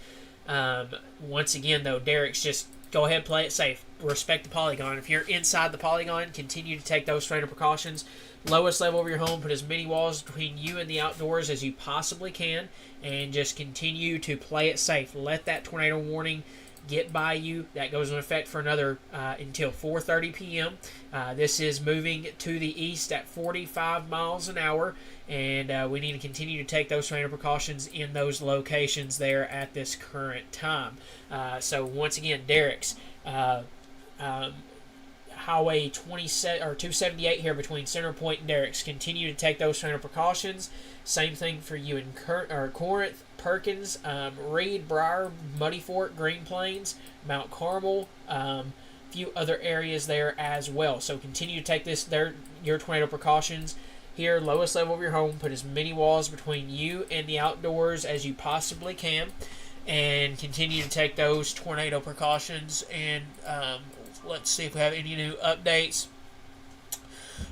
once again, though, Derricks, just go ahead, play it safe. Respect the polygon. If you're inside the polygon, continue to take those tornado precautions. Lowest level of your home, put as many walls between you and the outdoors as you possibly can, and just continue to play it safe. Let that tornado warning get by you. That goes in effect for another until 4:30 p.m. This is moving to the east at 45 miles an hour, and we need to continue to take those tornado precautions in those locations there at this current time. So once again, Derricks, Highway 278 here between Center Point and Derricks. Continue to take those tornado precautions. Same thing for you in Corinth, Perkins, Reed, Briar, Muddy Fork, Green Plains, Mount Carmel, few other areas there as well. So continue to take your tornado precautions here. Lowest level of your home. Put as many walls between you and the outdoors as you possibly can, and continue to take those tornado precautions. And let's see if we have any new updates.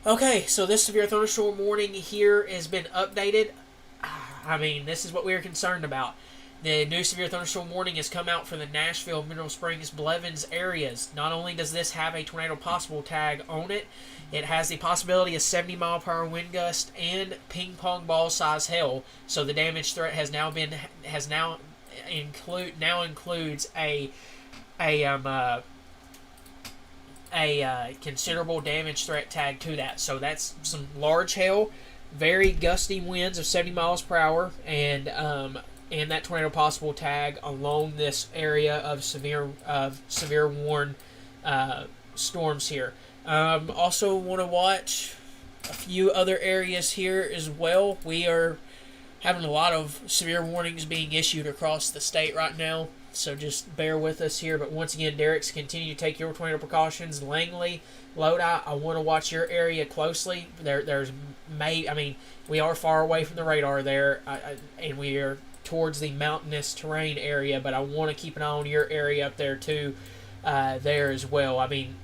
Okay, so this severe thunderstorm warning here has been updated. I mean, this is what we were concerned about. The new severe thunderstorm warning has come out for the Nashville, Mineral Springs, Blevins areas. Not only does this have a tornado possible tag on it, it has the possibility of 70-mile-per-hour wind gust and ping-pong ball size hail. So the damage threat includes a considerable damage threat tag to that. So that's some large hail, very gusty winds of 70 miles per hour, and that tornado possible tag along this area of severe warn storms here. Also want to watch a few other areas here as well. We are having a lot of severe warnings being issued across the state right now, so just bear with us here. But once again, Derricks, continue to take your tornado precautions. Langley, Lodi, I want to watch your area closely. We are far away from the radar there, and we are towards the mountainous terrain area, but I want to keep an eye on your area up there too, there as well. I mean,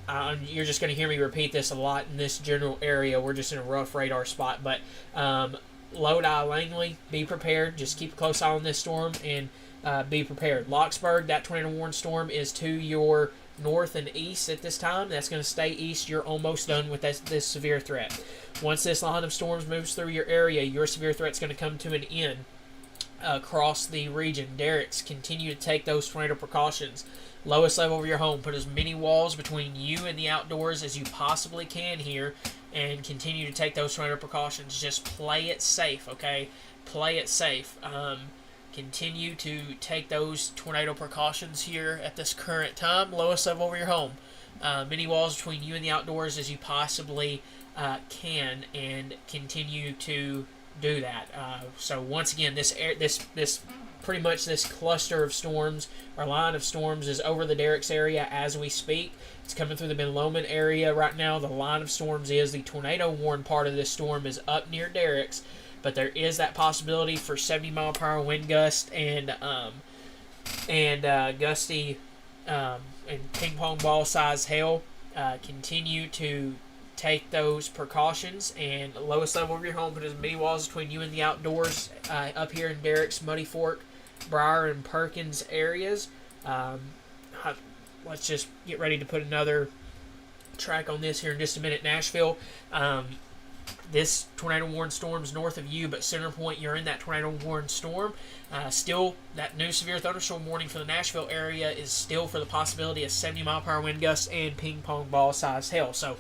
you're just going to hear me repeat this a lot in this general area. We're just in a rough radar spot, but Lodi, Langley, be prepared. Just keep a close eye on this storm and be prepared. Locksburg, that tornado warning storm is to your north and east at this time. That's going to stay east. You're almost done with this severe threat. Once this line of storms moves through your area, your severe threat's going to come to an end across the region. Derricks, continue to take those tornado precautions. Lowest level of your home. Put as many walls between you and the outdoors as you possibly can here, and continue to take those tornado precautions. Just play it safe, okay? Play it safe. Continue to take those tornado precautions here at this current time. Lowest level of your home. Many walls between you and the outdoors as you possibly can, and continue to do that. So once again, this pretty much this cluster of storms, or line of storms, is over the Derricks area as we speak. It's coming through the Ben Lomond area right now. The line of storms is the tornado warn part of this storm is up near Derricks, but there is that possibility for 70-mile-per-hour wind gust and gusty and ping pong ball size hail. Continue to take those precautions. And the lowest level of your home, put as many walls between you and the outdoors up here in Derrick's, Muddy Fork, Briar, and Perkins areas. Let's just get ready to put another track on this here in just a minute. Nashville, this tornado warned storm's north of you, but center point, you're in that tornado warned storm. Still, that new severe thunderstorm warning for the Nashville area is still for the possibility of 70-mile-per-hour wind gusts and ping-pong ball-sized hail. So,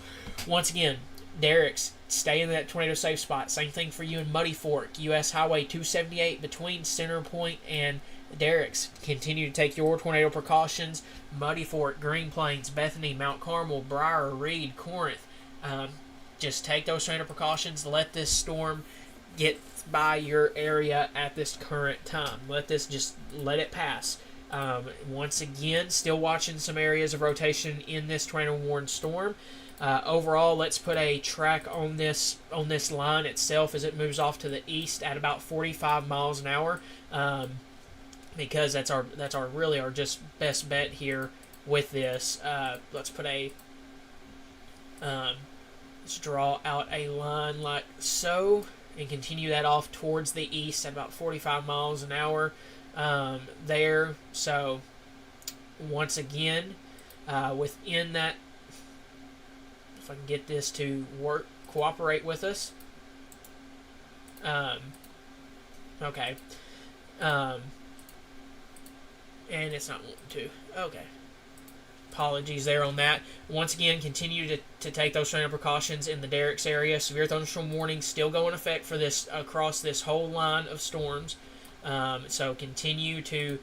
once again, Derrick's, stay in that tornado safe spot. Same thing for you in Muddy Fork, U.S. Highway 278 between center point and Derrick's. Continue to take your tornado precautions. Muddy Fork, Green Plains, Bethany, Mount Carmel, Briar, Reed, Corinth. Just take those tornado precautions. Let this storm get by your area at this current time. Let it pass. Once again, still watching some areas of rotation in this tornado warned storm. Overall, let's put a track on this line itself as it moves off to the east at about 45 miles an hour. Because that's our just best bet here with this. Let's put let's draw out a line like so and continue that off towards the east at about 45 miles an hour there. So once again, within that, if I can get this to cooperate with us. Okay. And it's not wanting to. Okay. Apologies there on that. Once again, continue to take those tornado precautions in the Derrick's area. Severe thunderstorm warning still go in effect for this across this whole line of storms. So continue to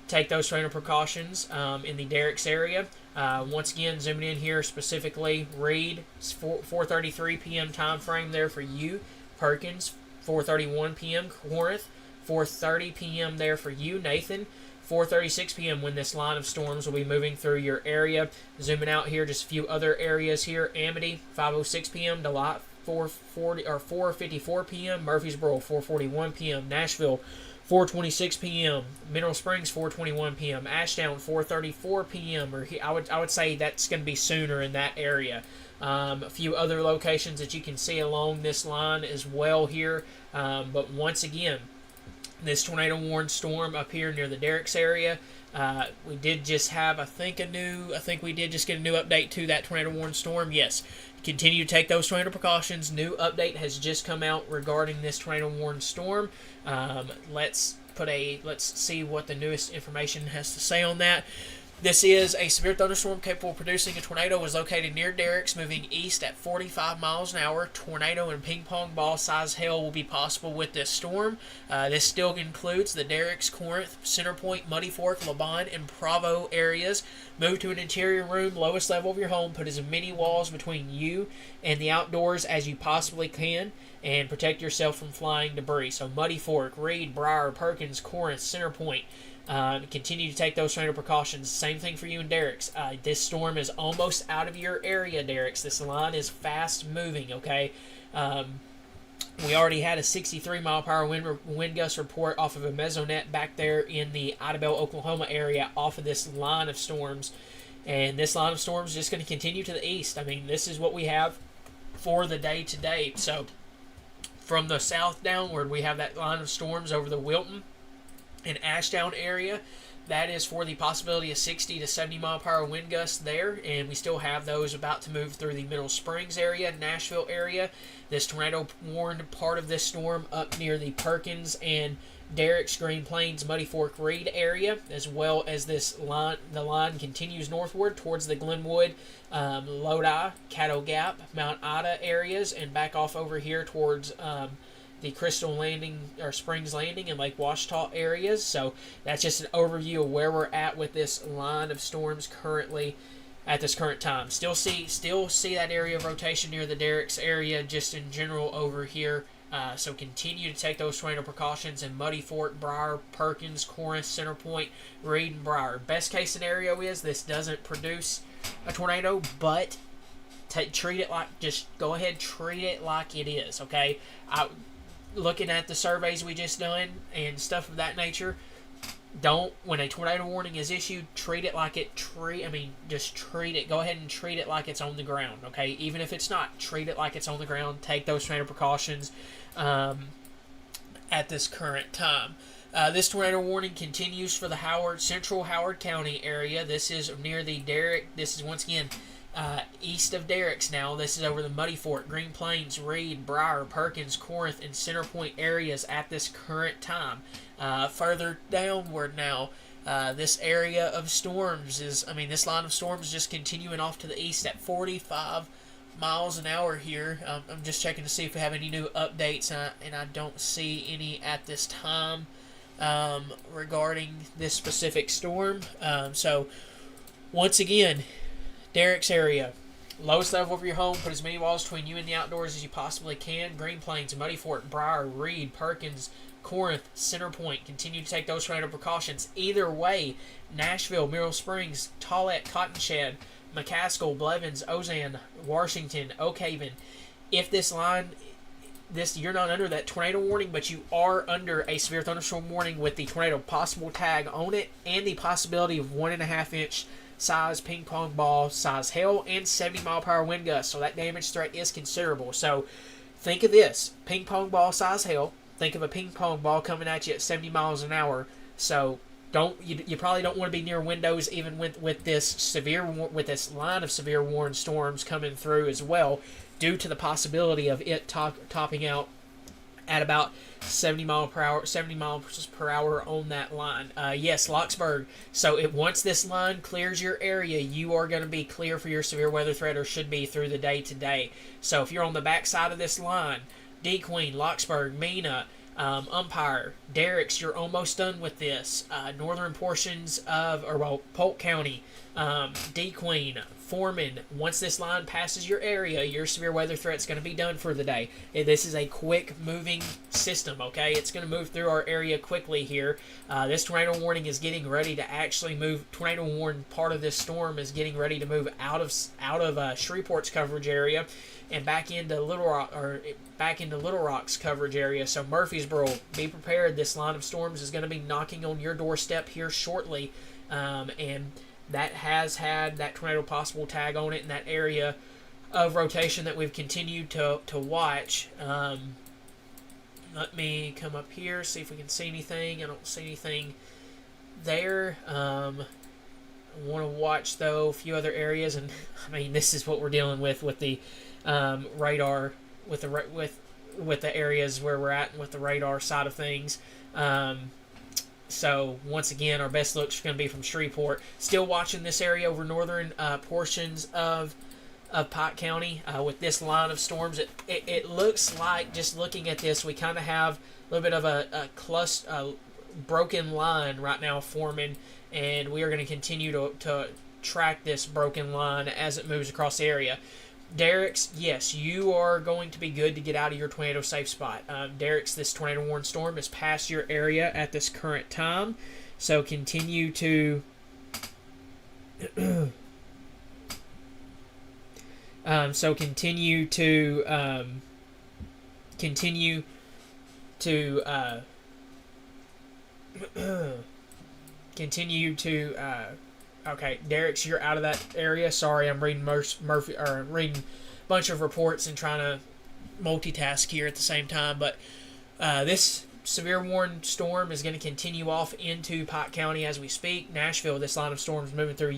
take those tornado precautions in the Derrick's area. Once again, zooming in here specifically, Reed, 4:33 p.m. time frame there for you. Perkins, 4:31 p.m. Corinth, 4:30 p.m. there for you. Nathan, 4:36 p.m. when this line of storms will be moving through your area. Zooming out here, just a few other areas here. Amity, 5:06 p.m. Delight, 4:54 p.m. Murfreesboro, 4:41 p.m. Nashville, 4:26 p.m. Mineral Springs, 4:21 p.m. Ashdown, 4:34 p.m. Or I would say that's going to be sooner in that area. A few other locations that you can see along this line as well here. But once again, this tornado warned storm up here near the Derrick's area. We did just have, I think we did just get a new update to that tornado warned storm. Yes, continue to take those tornado precautions. New update has just come out regarding this tornado warned storm. Let's see what the newest information has to say on that. This is a severe thunderstorm capable of producing a tornado. Was located near Derrick's, moving east at 45 miles an hour. Tornado and ping pong ball size hail will be possible with this storm. This still includes the Derrick's, Corinth, Centerpoint, Muddy Fork, LaBonde, and Provo areas. Move to an interior room, lowest level of your home. Put as many walls between you and the outdoors as you possibly can, and protect yourself from flying debris. So Muddy Fork, Reed, Briar, Perkins, Corinth, Centerpoint. Continue to take those tornado precautions. Same thing for you in Derrick's. This storm is almost out of your area, Derrick's. This line is fast moving, okay? We already had a 63-mile-per-hour wind gust report off of a mesonet back there in the Idabel, Oklahoma area off of this line of storms. And this line of storms is just going to continue to the east. I mean, this is what we have for the day today. So from the south downward, we have that line of storms over the Wilton and Ashdown area. That is for the possibility of 60 to 70 mile per hour wind gusts there, and we still have those about to move through the Mineral Springs area, Nashville area. This tornado warned part of this storm up near the Perkins and Derrick's, Green Plains, Muddy Fork, Reed area, as well as this line. The line continues northward towards the Glenwood, Lodi, Caddo Gap, Mount Ida areas, and back off over here towards the Crystal Landing or Springs Landing and Lake Washita areas. So that's just an overview of where we're at with this line of storms currently at this current time. Still see that area of rotation near the Derrick's area just in general over here. So continue to take those tornado precautions in Muddy Fork, Briar, Perkins, Corinth, Centerpoint, Reed, and Briar. Best case scenario is this doesn't produce a tornado, but treat it like, just go ahead, treat it like it is, okay? Looking at the surveys we just done and stuff of that nature, Don't, when a tornado warning is issued, treat it like just treat it. Go ahead and treat it like it's on the ground, okay? Even if it's not, treat it like it's on the ground. Take those tornado precautions at this current time. This tornado warning continues for the central Howard County area. This is near the Derrick. This is once again east of Derricks now. This is over the Muddy Fort, Green Plains, Reed, Briar, Perkins, Corinth, and Center Point areas at this current time. Further downward now, this area of storms this line of storms is just continuing off to the east at 45 miles an hour here. I'm just checking to see if we have any new updates, and I don't see any at this time regarding this specific storm. So, once again, Derrick's area, lowest level of your home, put as many walls between you and the outdoors as you possibly can. Green Plains, Muddy Fort, Briar, Reed, Perkins, Corinth, Center Point, continue to take those tornado precautions. Either way, Nashville, Mineral Springs, Tollet, Cotton Shed, McCaskill, Blevins, Ozan, Washington, Oak Haven. If you're not under that tornado warning, but you are under a severe thunderstorm warning with the tornado possible tag on it and the possibility of 1.5-inch size ping pong ball size hail and 70-mile-per-hour wind gusts. So that damage threat is considerable. So think of this: ping pong ball size hail. Think of a ping pong ball coming at you at 70 miles an hour. So you probably don't want to be near windows even with this line of severe warned storms coming through as well, due to the possibility of it topping out at about 70 miles per hour on that line. Yes, Locksburg. So once this line clears your area, you are going to be clear for your severe weather threat, or should be through the day today. So if you're on the back side of this line, DeQueen, Locksburg, Mena, Umpire, Derricks, you're almost done with this. Northern portions of, Polk County, DeQueen, Foreman, once this line passes your area, your severe weather threat's going to be done for the day. This is a quick moving system, okay? It's going to move through our area quickly here. This tornado warning is getting ready to actually move. Tornado warning part of this storm is getting ready to move out of Shreveport's coverage area and back into Little Rock's coverage area. So Murfreesboro, be prepared. This line of storms is going to be knocking on your doorstep here shortly, and that has had that tornado possible tag on it in that area of rotation that we've continued to watch. Let me come up here, see if we can see anything. I don't see anything there. I want to watch, though, a few other areas, and this is what we're dealing with the radar, with the areas where we're at with the radar side of things. So once again, our best looks are going to be from Shreveport. Still watching this area over northern portions of Pike County with this line of storms. It looks like, just looking at this, we kind of have a little bit of a broken line right now forming, and we are going to continue to track this broken line as it moves across the area. Derricks, yes, you are going to be good to get out of your tornado safe spot. Derricks, this tornado warned storm is past your area at this current time, so continue to continue to okay, Derricks, you're out of that area. Sorry, I'm reading reading a bunch of reports and trying to multitask here at the same time. But this severe warned storm is going to continue off into Pike County as we speak. Nashville, this line of storms moving through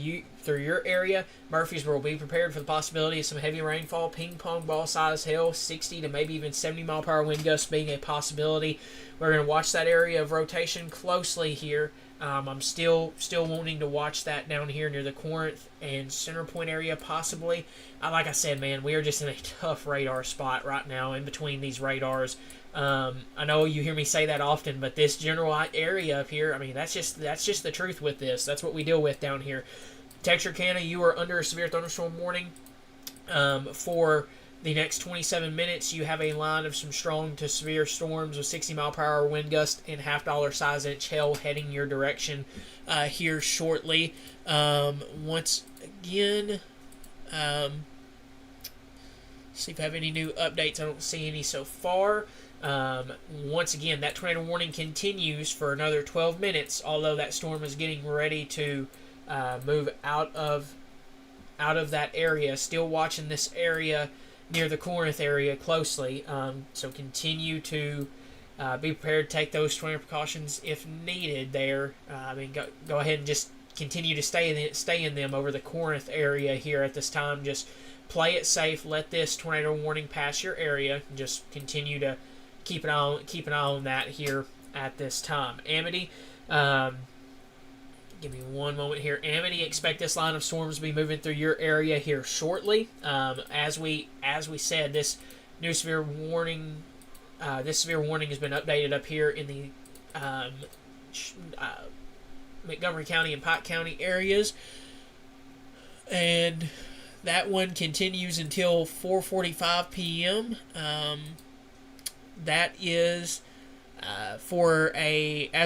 your area. Murfreesboro, be prepared for the possibility of some heavy rainfall. Ping pong ball size hail, 60 to maybe even 70-mile-per-hour wind gusts being a possibility. We're going to watch that area of rotation closely here. I'm still wanting to watch that down here near the Corinth and Center Point area, possibly. Like I said, man, we are just in a tough radar spot right now in between these radars. I know you hear me say that often, but this general area up here, that's just the truth with this. That's what we deal with down here. Texarkana, you are under a severe thunderstorm warning for the next 27 minutes. You have a line of some strong to severe storms with 60-mile-per-hour wind gusts and half-dollar-size-inch hail heading your direction here shortly. Once again, see if I have any new updates. I don't see any so far. Once again, that tornado warning continues for another 12 minutes, although that storm is getting ready to move out of that area. Still watching this area near the Corinth area closely. So continue to be prepared to take those tornado precautions if needed there. Go ahead and just continue to stay in them over the Corinth area here at this time. Just play it safe. Let this tornado warning pass your area. And just continue to keep an eye on that here at this time. Amity, give me one moment here. Amity, expect this line of storms to be moving through your area here shortly. As we said, this new severe warning, has been updated up here in the Montgomery County and Pike County areas, and that one continues until 4:45 p.m. That is as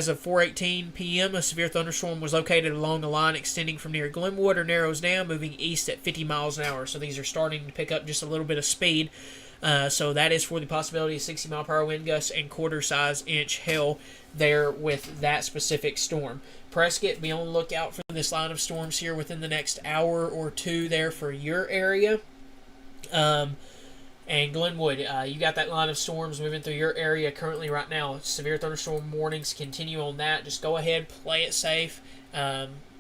of 4:18 p.m. a severe thunderstorm was located along the line extending from near Glenwood or Narrows Dam, moving east at 50 miles an hour. So these are starting to pick up just a little bit of speed. So that is for the possibility of 60 mile per hour wind gusts and quarter-size inch hail there with that specific storm. Prescott, be on the lookout for this line of storms here within the next hour or two there for your area. And Glenwood, you got that line of storms moving through your area currently right now. Severe thunderstorm warnings continue on that. Just go ahead, play it safe.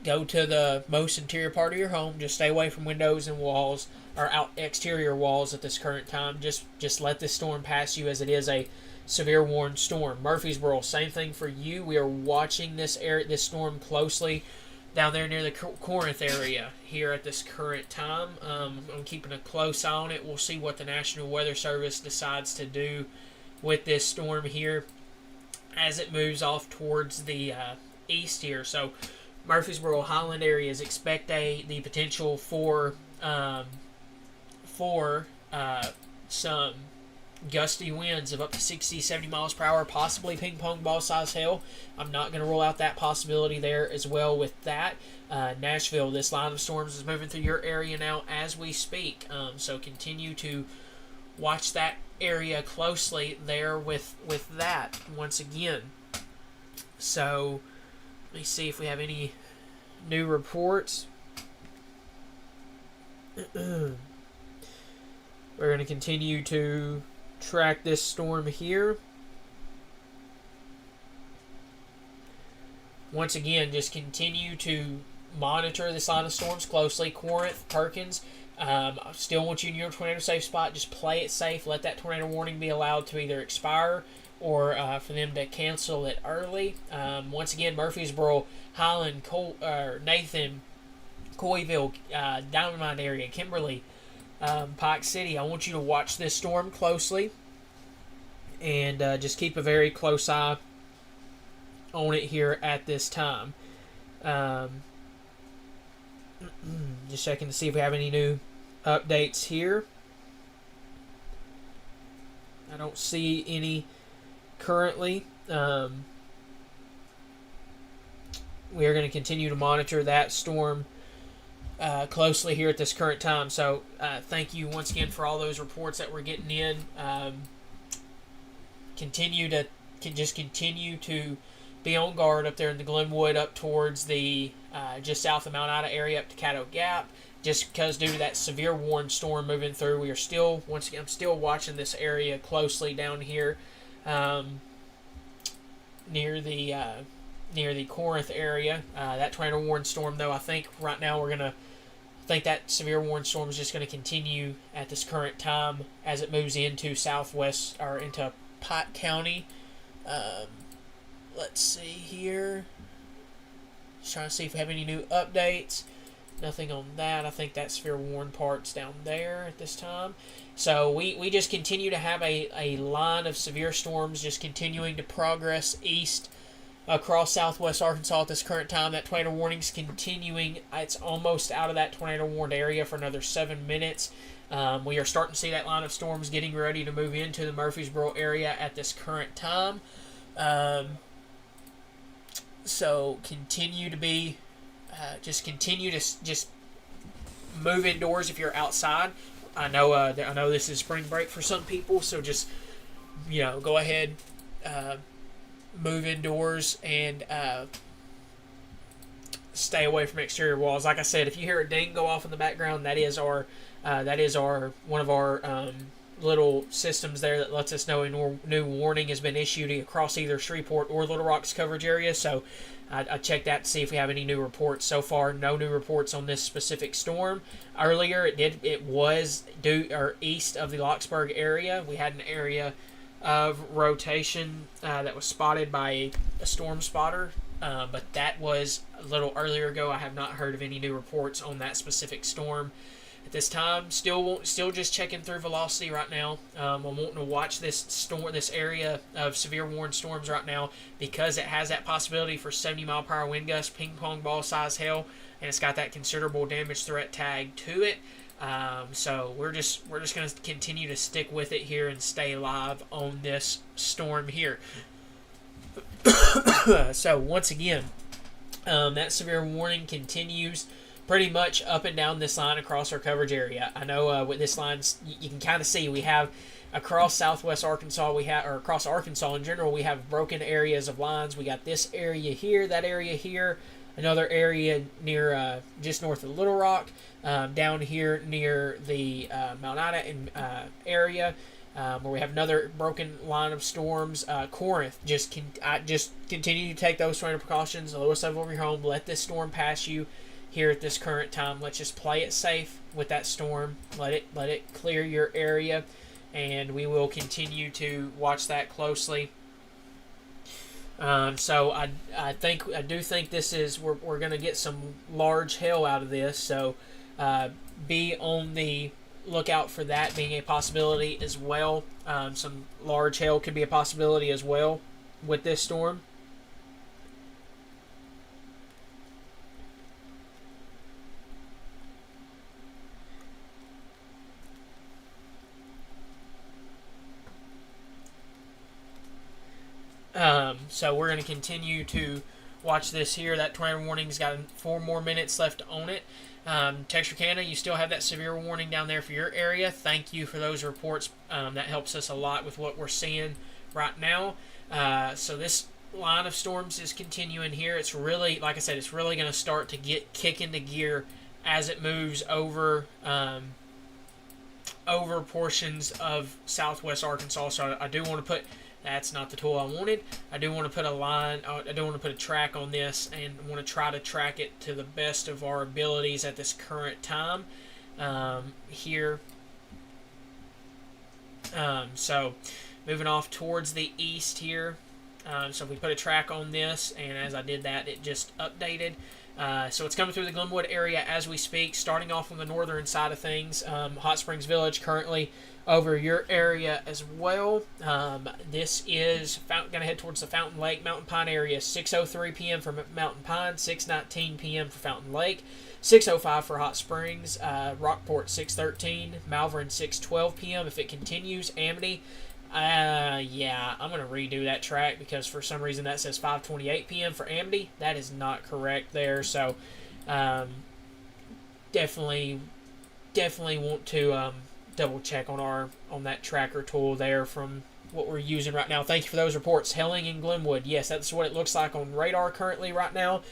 Go to the most interior part of your home. Just stay away from windows and walls or exterior walls at this current time. Just let this storm pass you as it is a severe warned storm. Murfreesboro, same thing for you. We are watching this storm closely down there near the Corinth area here at this current time. I'm keeping a close eye on it. We'll see what the National Weather Service decides to do with this storm here as it moves off towards the east here. So Murfreesboro, Highland areas expect the potential for some gusty winds of up to 60, 70 miles per hour, possibly ping pong ball size hail. I'm not going to rule out that possibility there as well with that. Nashville, this line of storms is moving through your area now as we speak. So continue to watch that area closely there with that once again. So let me see if we have any new reports. We're going to continue to track this storm here. Once again, just continue to monitor this line of storms closely. Corinth, Perkins, still want you in your tornado safe spot. Just play it safe. Let that tornado warning be allowed to either expire or for them to cancel it early. Once again, Murfreesboro, Highland, Nathan, Coyville, Diamond Mine area, Kimberly, Pike City. I want you to watch this storm closely and just keep a very close eye on it here at this time. Just checking to see if we have any new updates here. I don't see any currently. We are going to continue to monitor that storm closely here at this current time. So thank you once again for all those reports that we're getting in. Continue to be on guard up there in the Glenwood, up towards the just south of Mount Ida area, up to Caddo Gap. Just because due to that severe warned storm moving through, we are still, once again, I'm still watching this area closely down here near the Corinth area. That tornado warned storm, though, I think right now I think that severe warned storm is just going to continue at this current time as it moves into southwest or into Pike County. Let's see here. Just trying to see if we have any new updates. Nothing on that. I think that severe warned part's down there at this time. So we just continue to have a line of severe storms just continuing to progress east across southwest Arkansas at this current time. That tornado warning's continuing. It's almost out of that tornado warned area for another 7 minutes. We are starting to see that line of storms getting ready to move into the Murfreesboro area at this current time. So continue to be, continue to just move indoors if you're outside. I know this is spring break for some people, so just go ahead, move indoors, and stay away from exterior walls. Like I said, if you hear a ding go off in the background, that is our one of our little systems there that lets us know a new warning has been issued across either Shreveport or Little Rock's coverage area. So I checked that to see if we have any new reports. So far, no new reports on this specific storm. Earlier, it was east of the Locksburg area. We had an area of rotation that was spotted by a storm spotter, but that was a little earlier ago. I have not heard of any new reports on that specific storm at this time. Still just checking through velocity right now. I'm wanting to watch this area of severe warning storms right now, because it has that possibility for 70-mile-per-hour wind gusts, ping pong ball size hail, and it's got that considerable damage threat tag to it. So we're just going to continue to stick with it here and stay live on this storm here. So once again, that severe warning continues pretty much up and down this line across our coverage area. I know with this line, you can kind of see we have across southwest Arkansas, or across Arkansas in general, we have broken areas of lines. We got this area here, that area here, another area near just north of Little Rock, down here near the Mount Ida area, where we have another broken line of storms. Corinth, just continue to take those surrounding precautions. The lowest level of your home. Let this storm pass you here at this current time. Let's just play it safe with that storm. Let it clear your area, and we will continue to watch that closely. So I do think this is we're going to get some large hail out of this. So be on the lookout for that being a possibility as well. Some large hail could be a possibility as well with this storm. So we're going to continue to watch this here. That tornado warning's got 4 more minutes left on it. Texarkana, you still have that severe warning down there for your area. Thank you for those reports. That helps us a lot with what we're seeing right now. So this line of storms is continuing here. It's really, like I said, it's really going to start to kick into gear as it moves over portions of southwest Arkansas. So I do want to put... That's not the tool I wanted. I do want to put a line, I do want to put a track on this, and want to try to track it to the best of our abilities at this current time here. So moving off towards the east here. So we put a track on this, and as I did that, it just updated. So it's coming through the Glenwood area as we speak, starting off on the northern side of things. Hot Springs Village currently over your area as well. This is going to head towards the Fountain Lake, Mountain Pine area. 6:03 p.m. for Mountain Pine, 6:19 p.m. for Fountain Lake, 6:05 for Hot Springs, Rockport 6:13, Malvern 6:12 p.m. If it continues, Amity. Yeah, I'm going to redo that track because for some reason that says 5:28 p.m. for Amity. That is not correct there. So definitely want to double check on that tracker tool there from what we're using right now. Thank you for those reports. Helling and Glenwood. Yes, that's what it looks like on radar currently right now.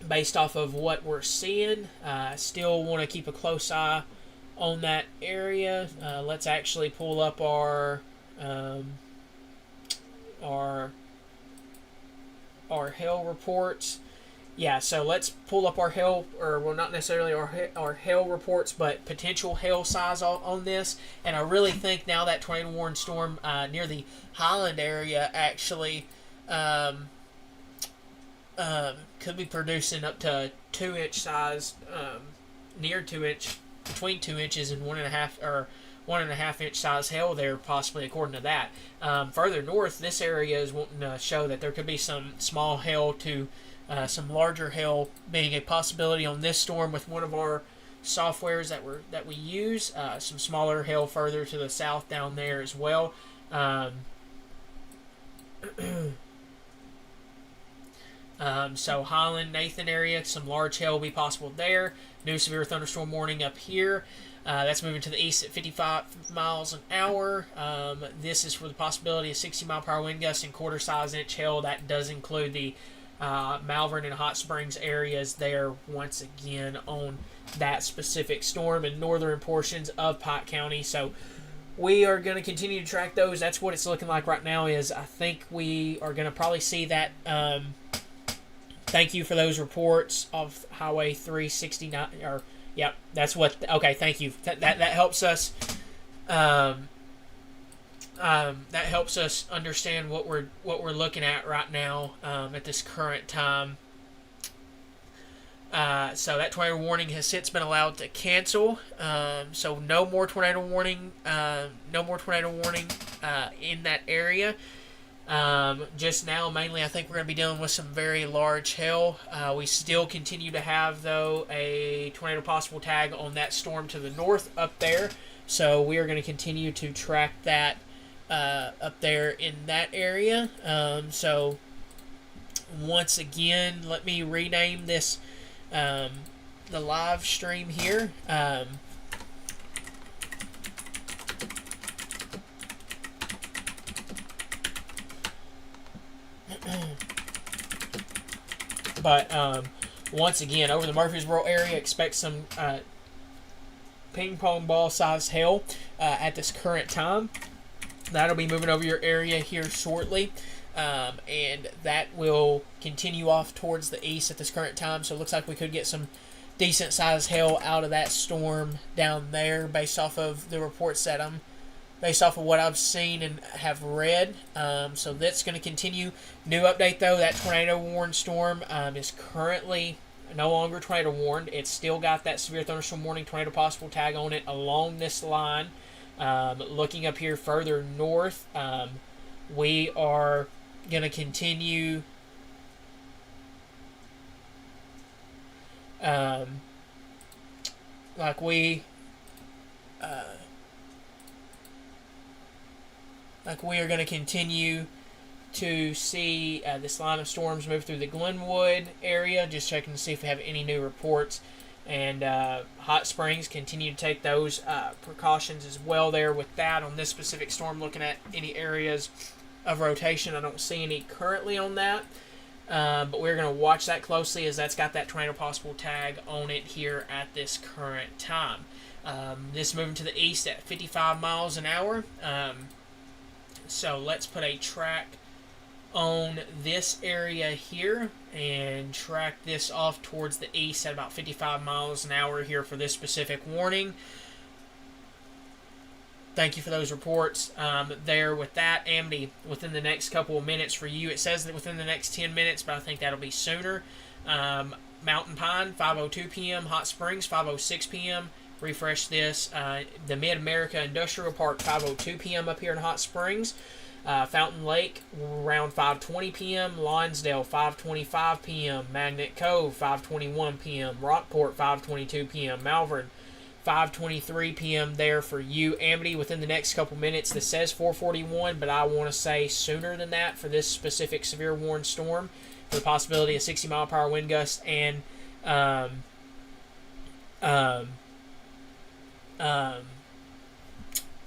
Based off of what we're seeing, still want to keep a close eye on that area. Let's actually pull up our hail reports. Yeah, so let's pull up our hail, or well, not necessarily our hail reports, but potential hail size on this. And I really think now that tornado warning storm near the Highland area actually could be producing up to 2-inch size, near 2-inch, between 2 inches and 1.5 or 1.5 inch size hail there, possibly, according to that. Further north, this area is wanting to show that there could be some small hail to some larger hail being a possibility on this storm with one of our softwares that we use. Some smaller hail further to the south down there as well. So Highland, Nathan area, some large hail will be possible there. New severe thunderstorm warning up here. That's moving to the east at 55 miles an hour. This is for the possibility of 60-mile-per-hour wind gusts and quarter-size inch hail. That does include the Malvern and Hot Springs areas there once again on that specific storm in northern portions of Pike County. So we are going to continue to track those. That's what it's looking like right now. Is I think we are going to probably see that. Thank you for those reports of Highway 369. Or yep, that's what. Okay, thank you. That helps us. That helps us understand what we're looking at right now at this current time. So that tornado warning has since been allowed to cancel. So no more tornado warning. No more tornado warning in that area. Just now, mainly, I think we're going to be dealing with some very large hail. We still continue to have, though, a tornado possible tag on that storm to the north up there. So we are going to continue to track that up there in that area. So once again, let me rename this the live stream here. But once again, over the Murfreesboro area, expect some ping pong ball sized hail at this current time. That'll be moving over your area here shortly. And that will continue off towards the east at this current time. So it looks like we could get some decent sized hail out of that storm down there based off of the reports that based off of what I've seen and have read. So that's going to continue. New update though, that tornado warned storm is currently no longer tornado warned. It's still got that severe thunderstorm warning tornado possible tag on it along this line. Looking up here further north, we are going to continue like we are going to continue to see this line of storms move through the Glenwood area. Just checking to see if we have any new reports. And Hot Springs, continue to take those precautions as well there with that on this specific storm. Looking at any areas of rotation, I don't see any currently on that. But we're going to watch that closely as that's got that tornado possible tag on it here at this current time. This moving to the east at 55 miles an hour. So let's put a track on this area here and track this off towards the east at about 55 miles an hour here for this specific warning. Thank you for those reports there with that. Amity, within the next couple of minutes for you. It says that within the next 10 minutes, but I think that'll be sooner. Mountain Pine, 5:02 p.m. Hot Springs, 5:06 p.m. Refresh this. The Mid-America Industrial Park, 5:02 p.m. up here in Hot Springs. Fountain Lake, around 5:20 p.m. Lonsdale, 5:25 p.m. Magnet Cove, 5:21 p.m. Rockport, 5:22 p.m. Malvern, 5:23 p.m. there for you. Amity, within the next couple minutes. This says 4:41, but I want to say sooner than that for this specific severe warned storm, for the possibility of 60-mile-per-hour wind gusts and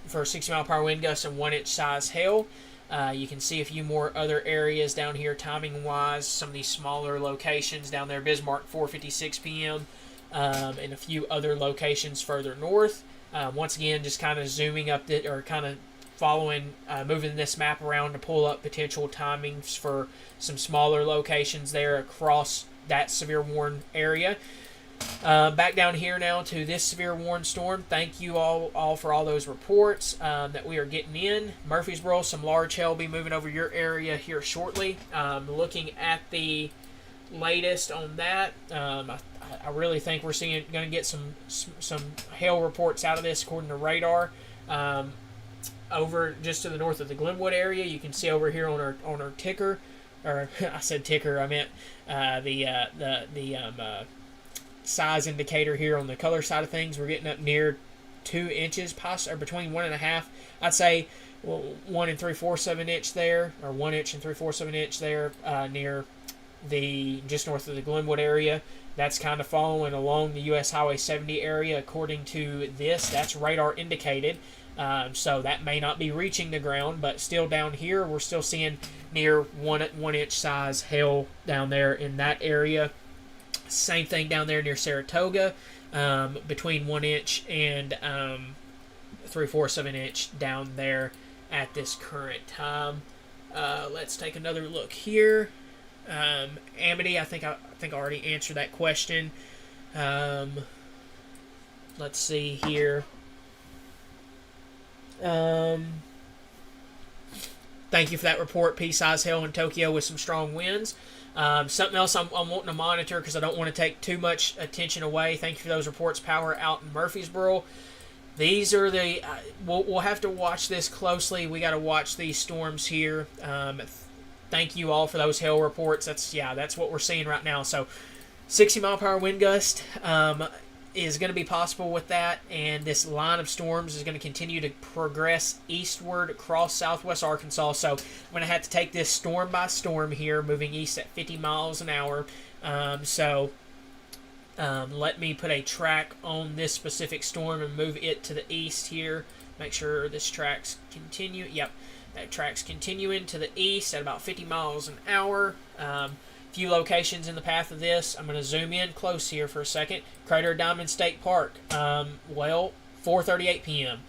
for 60-mile-per-hour wind gusts and 1-inch size hail. You can see a few more other areas down here timing-wise. Some of these smaller locations down there. Bismarck, 4:56 p.m. And a few other locations further north. Once again, just kind of zooming up, or kind of following, moving this map around to pull up potential timings for some smaller locations there across that severe warned area. Back down here now to this severe warned storm. Thank you all for all those reports that we are getting in. Murfreesboro, some large hail will be moving over your area here shortly. Looking at the latest on that, I really think we're going to get some hail reports out of this according to radar. Over just to the north of the Glenwood area, you can see over here on our ticker, or I said ticker, I meant the size indicator here on the color side of things. We're getting up near 2 inches, or between 1.5. I'd say 1 3/4 of an inch there, or 1 inch and 3/4 of an inch there near just north of the Glenwood area. That's kind of following along the U.S. Highway 70 area. According to this, that's radar indicated. So that may not be reaching the ground, but still down here, we're still seeing near 1 inch size hail down there in that area. Same thing down there near Saratoga, between 1 inch and 3/4 of an inch down there at this current time. Let's take another look here. Amity, I think I already answered that question. Let's see here. Thank you for that report. Pea-size hail in Tokyo with some strong winds. Something else I'm wanting to monitor because I don't want to take too much attention away. Thank you for those reports. Power out in Murfreesboro. These are the we'll have to watch this closely. We got to watch these storms here. Thank you all for those hail reports. That's what we're seeing right now. So 60-mile-per-hour wind gust is going to be possible with that, and this line of storms is going to continue to progress eastward across southwest Arkansas. So I'm going to have to take this storm by storm here, moving east at 50 miles an hour. Let me put a track on this specific storm and move it to the east here. Make sure this track's continue. Yep, that track's continuing to the east at about 50 miles an hour. Few locations in the path of this. I'm going to zoom in close here for a second. Crater Diamond State Park. 4:38 p.m.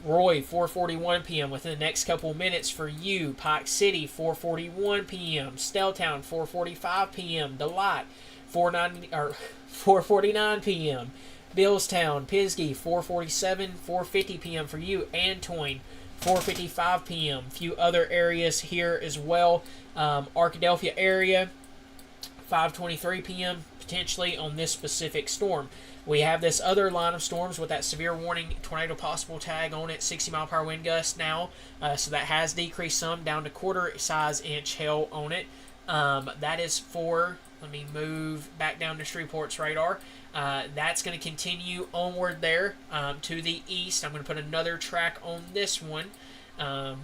Roy, 4:41 p.m. Within the next couple of minutes for you. Pike City, 4:41 p.m. Stelltown, 4:45 p.m. Delight, 4:49 p.m. Billstown, Pisgah, 4:47, 4:50 p.m. for you. Antoine, 4:55 p.m. A few other areas here as well. Arkadelphia area, 5:23 p.m. potentially on this specific storm. We have this other line of storms with that severe warning tornado possible tag on it, 60-mile-per-hour wind gust now. So that has decreased some down to quarter-size inch hail on it. That is for, let me move back down to Shreveport's radar. That's going to continue onward there to the east. I'm going to put another track on this one.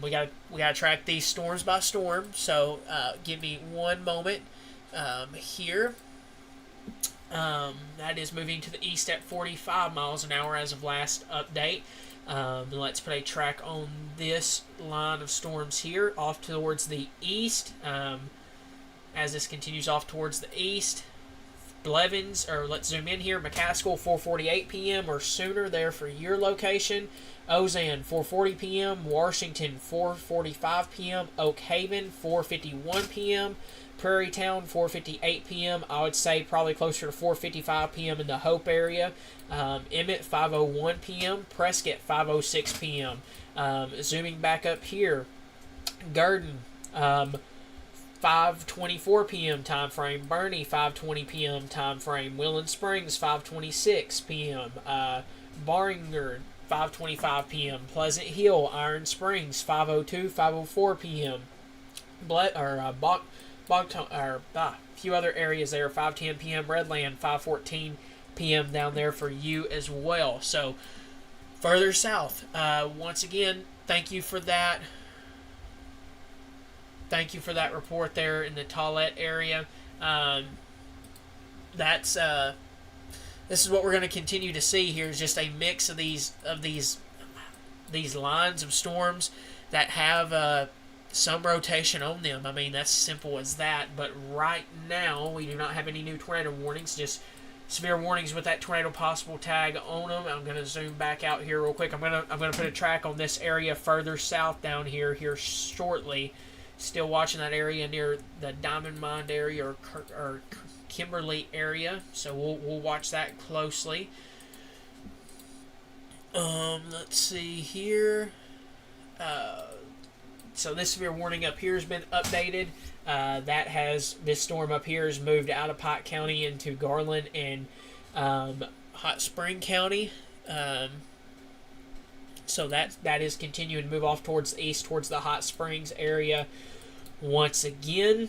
We got to track these storms by storm. So give me one moment here. That is moving to the east at 45 miles an hour as of last update. Let's put a track on this line of storms here off towards the east. As this continues off towards the east, Blevins, or let's zoom in here, McCaskill, 4:48 p.m. or sooner there for your location. Ozan, 4:40 p.m. Washington, 4:45 p.m. Oak Haven, 4:51 p.m. Prairie Town, 4:58 p.m. I would say probably closer to 4:55 p.m. in the Hope area. Emmett, 5:01 p.m. Prescott, 5:06 p.m. Zooming back up here, Garden, 5:24 p.m. time frame. Bernie, 5:20 p.m. time frame. Willand Springs, 5:26 p.m. Barrington, 5:25 p.m. Pleasant Hill, Iron Springs, 5:02, 5:04 p.m. A few other areas there, 5:10 p.m. Redland, 5:14 p.m. down there for you as well. So further south, once again, thank you for that. Thank you for that report there in the Tollet area. This is what we're going to continue to see here, is just a mix of these lines of storms that have some rotation on them. I mean, that's simple as that. But right now, we do not have any new tornado warnings, just severe warnings with that tornado possible tag on them. I'm going to zoom back out here real quick. I'm going to put a track on this area further south down here shortly. Still watching that area near the Diamond Mine area or Kimberly area, so we'll watch that closely. Let's see here. So this severe warning up here has been updated. This storm up here has moved out of Pike County into Garland and Hot Spring County. So that is continuing to move off towards the east, towards the Hot Springs area. Once again,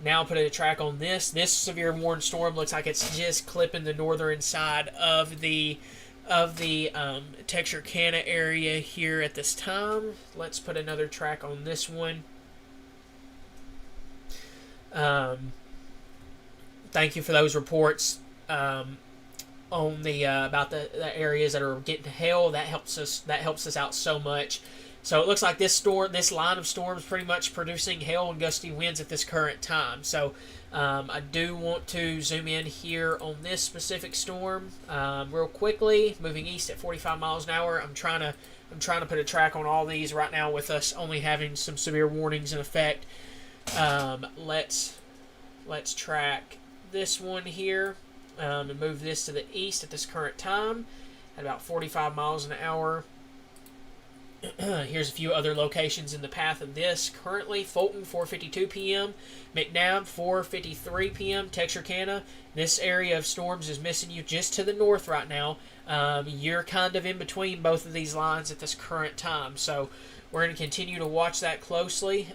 now put a track on this. This severe warning storm looks like it's just clipping the northern side of the Texarkana area here at this time. Let's put another track on this one. thank you for those reports on the about the areas that are getting hail. That helps us out so much. So it looks like this line of storms pretty much producing hail and gusty winds at this current time. So I do want to zoom in here on this specific storm real quickly. Moving east at 45 miles an hour. I'm trying to put a track on all these right now with us only having some severe warnings in effect. Let's track this one here and move this to the east at this current time at about 45 miles an hour. Here's a few other locations in the path of this. Currently, Fulton, 4:52 p.m. McNabb, 4:53 p.m. Texarkana. This area of storms is missing you just to the north right now. You're kind of in between both of these lines at this current time. So we're going to continue to watch that closely.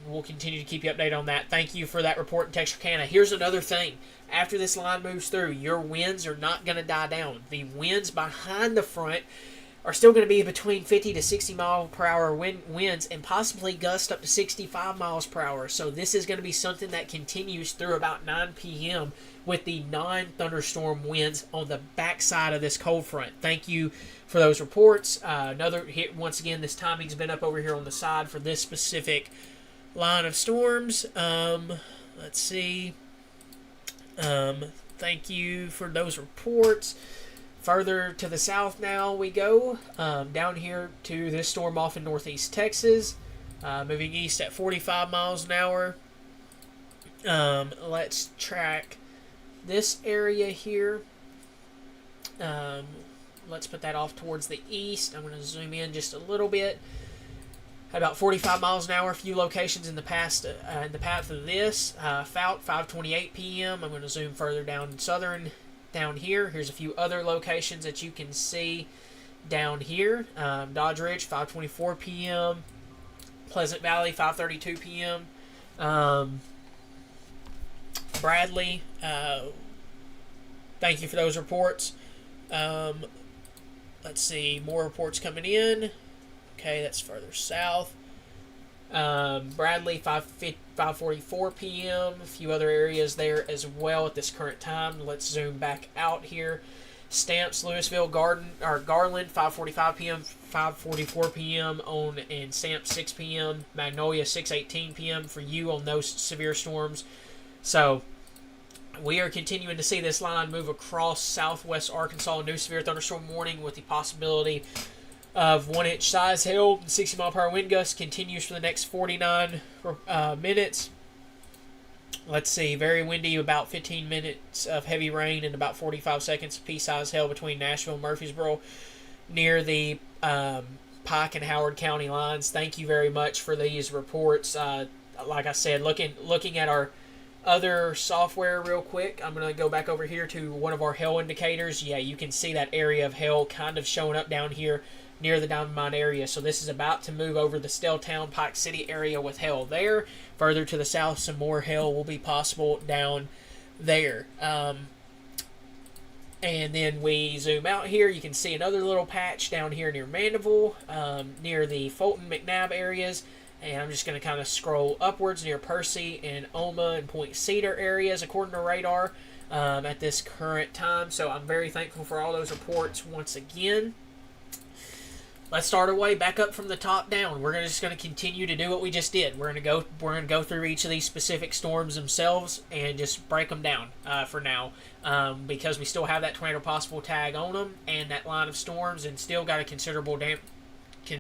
We'll continue to keep you updated on that. Thank you for that report in Texarkana. Here's another thing. After this line moves through, your winds are not going to die down. The winds behind the front are still going to be between 50 to 60 mile per hour winds and possibly gust up to 65 miles per hour. So this is going to be something that continues through about 9 p.m. with the non-thunderstorm winds on the backside of this cold front. Thank you for those reports. Once again, this timing's been up over here on the side for this specific line of storms. Let's see. Thank you for those reports. Further to the south now we go, down here to this storm off in northeast Texas, moving east at 45 miles an hour. Let's track this area here. Let's put that off towards the east. I'm going to zoom in just a little bit. At about 45 miles an hour, a few locations in the path of this. Fout, 5:28 p.m. I'm going to zoom further down southern. Down here, here's a few other locations that you can see down here. Dodge Ridge, 5:24 p.m. Pleasant Valley, 5:32 p.m. Bradley, thank you for those reports. Let's see, more reports coming in. Okay, that's further south. Bradley, 5:44 p.m. A few other areas there as well at this current time. Let's zoom back out here. Stamps, Louisville, Garland, 5:45 p.m., 5:44 p.m. and Stamps, 6 p.m. Magnolia, 6:18 p.m. for you on those severe storms. So we are continuing to see this line move across southwest Arkansas. A new severe thunderstorm warning with the possibility of 1-inch size hail and 60 mile per hour wind gusts continues for the next 49 minutes. Let's see, very windy, about 15 minutes of heavy rain and about 45 seconds of pea-sized hail between Nashville and Murfreesboro near the Pike and Howard County lines. Thank you very much for these reports. Like I said, looking at our other software real quick, I'm going to go back over here to one of our hail indicators. Yeah, you can see that area of hail kind of showing up down here near the Diamond Mine area. So this is about to move over the Stelltown, Pike City area with hail there. Further to the south, some more hail will be possible down there. And then we zoom out here. You can see another little patch down here near Mandeville, near the Fulton, McNabb areas. And I'm just going to kind of scroll upwards near Percy and Oma and Point Cedar areas according to radar at this current time. So I'm very thankful for all those reports once again. Let's start our way back up from the top down. We're just going to continue to do what we just did. We're going to go through each of these specific storms themselves and just break them down for now, because we still have that tornado possible tag on them and that line of storms, and still got a considerable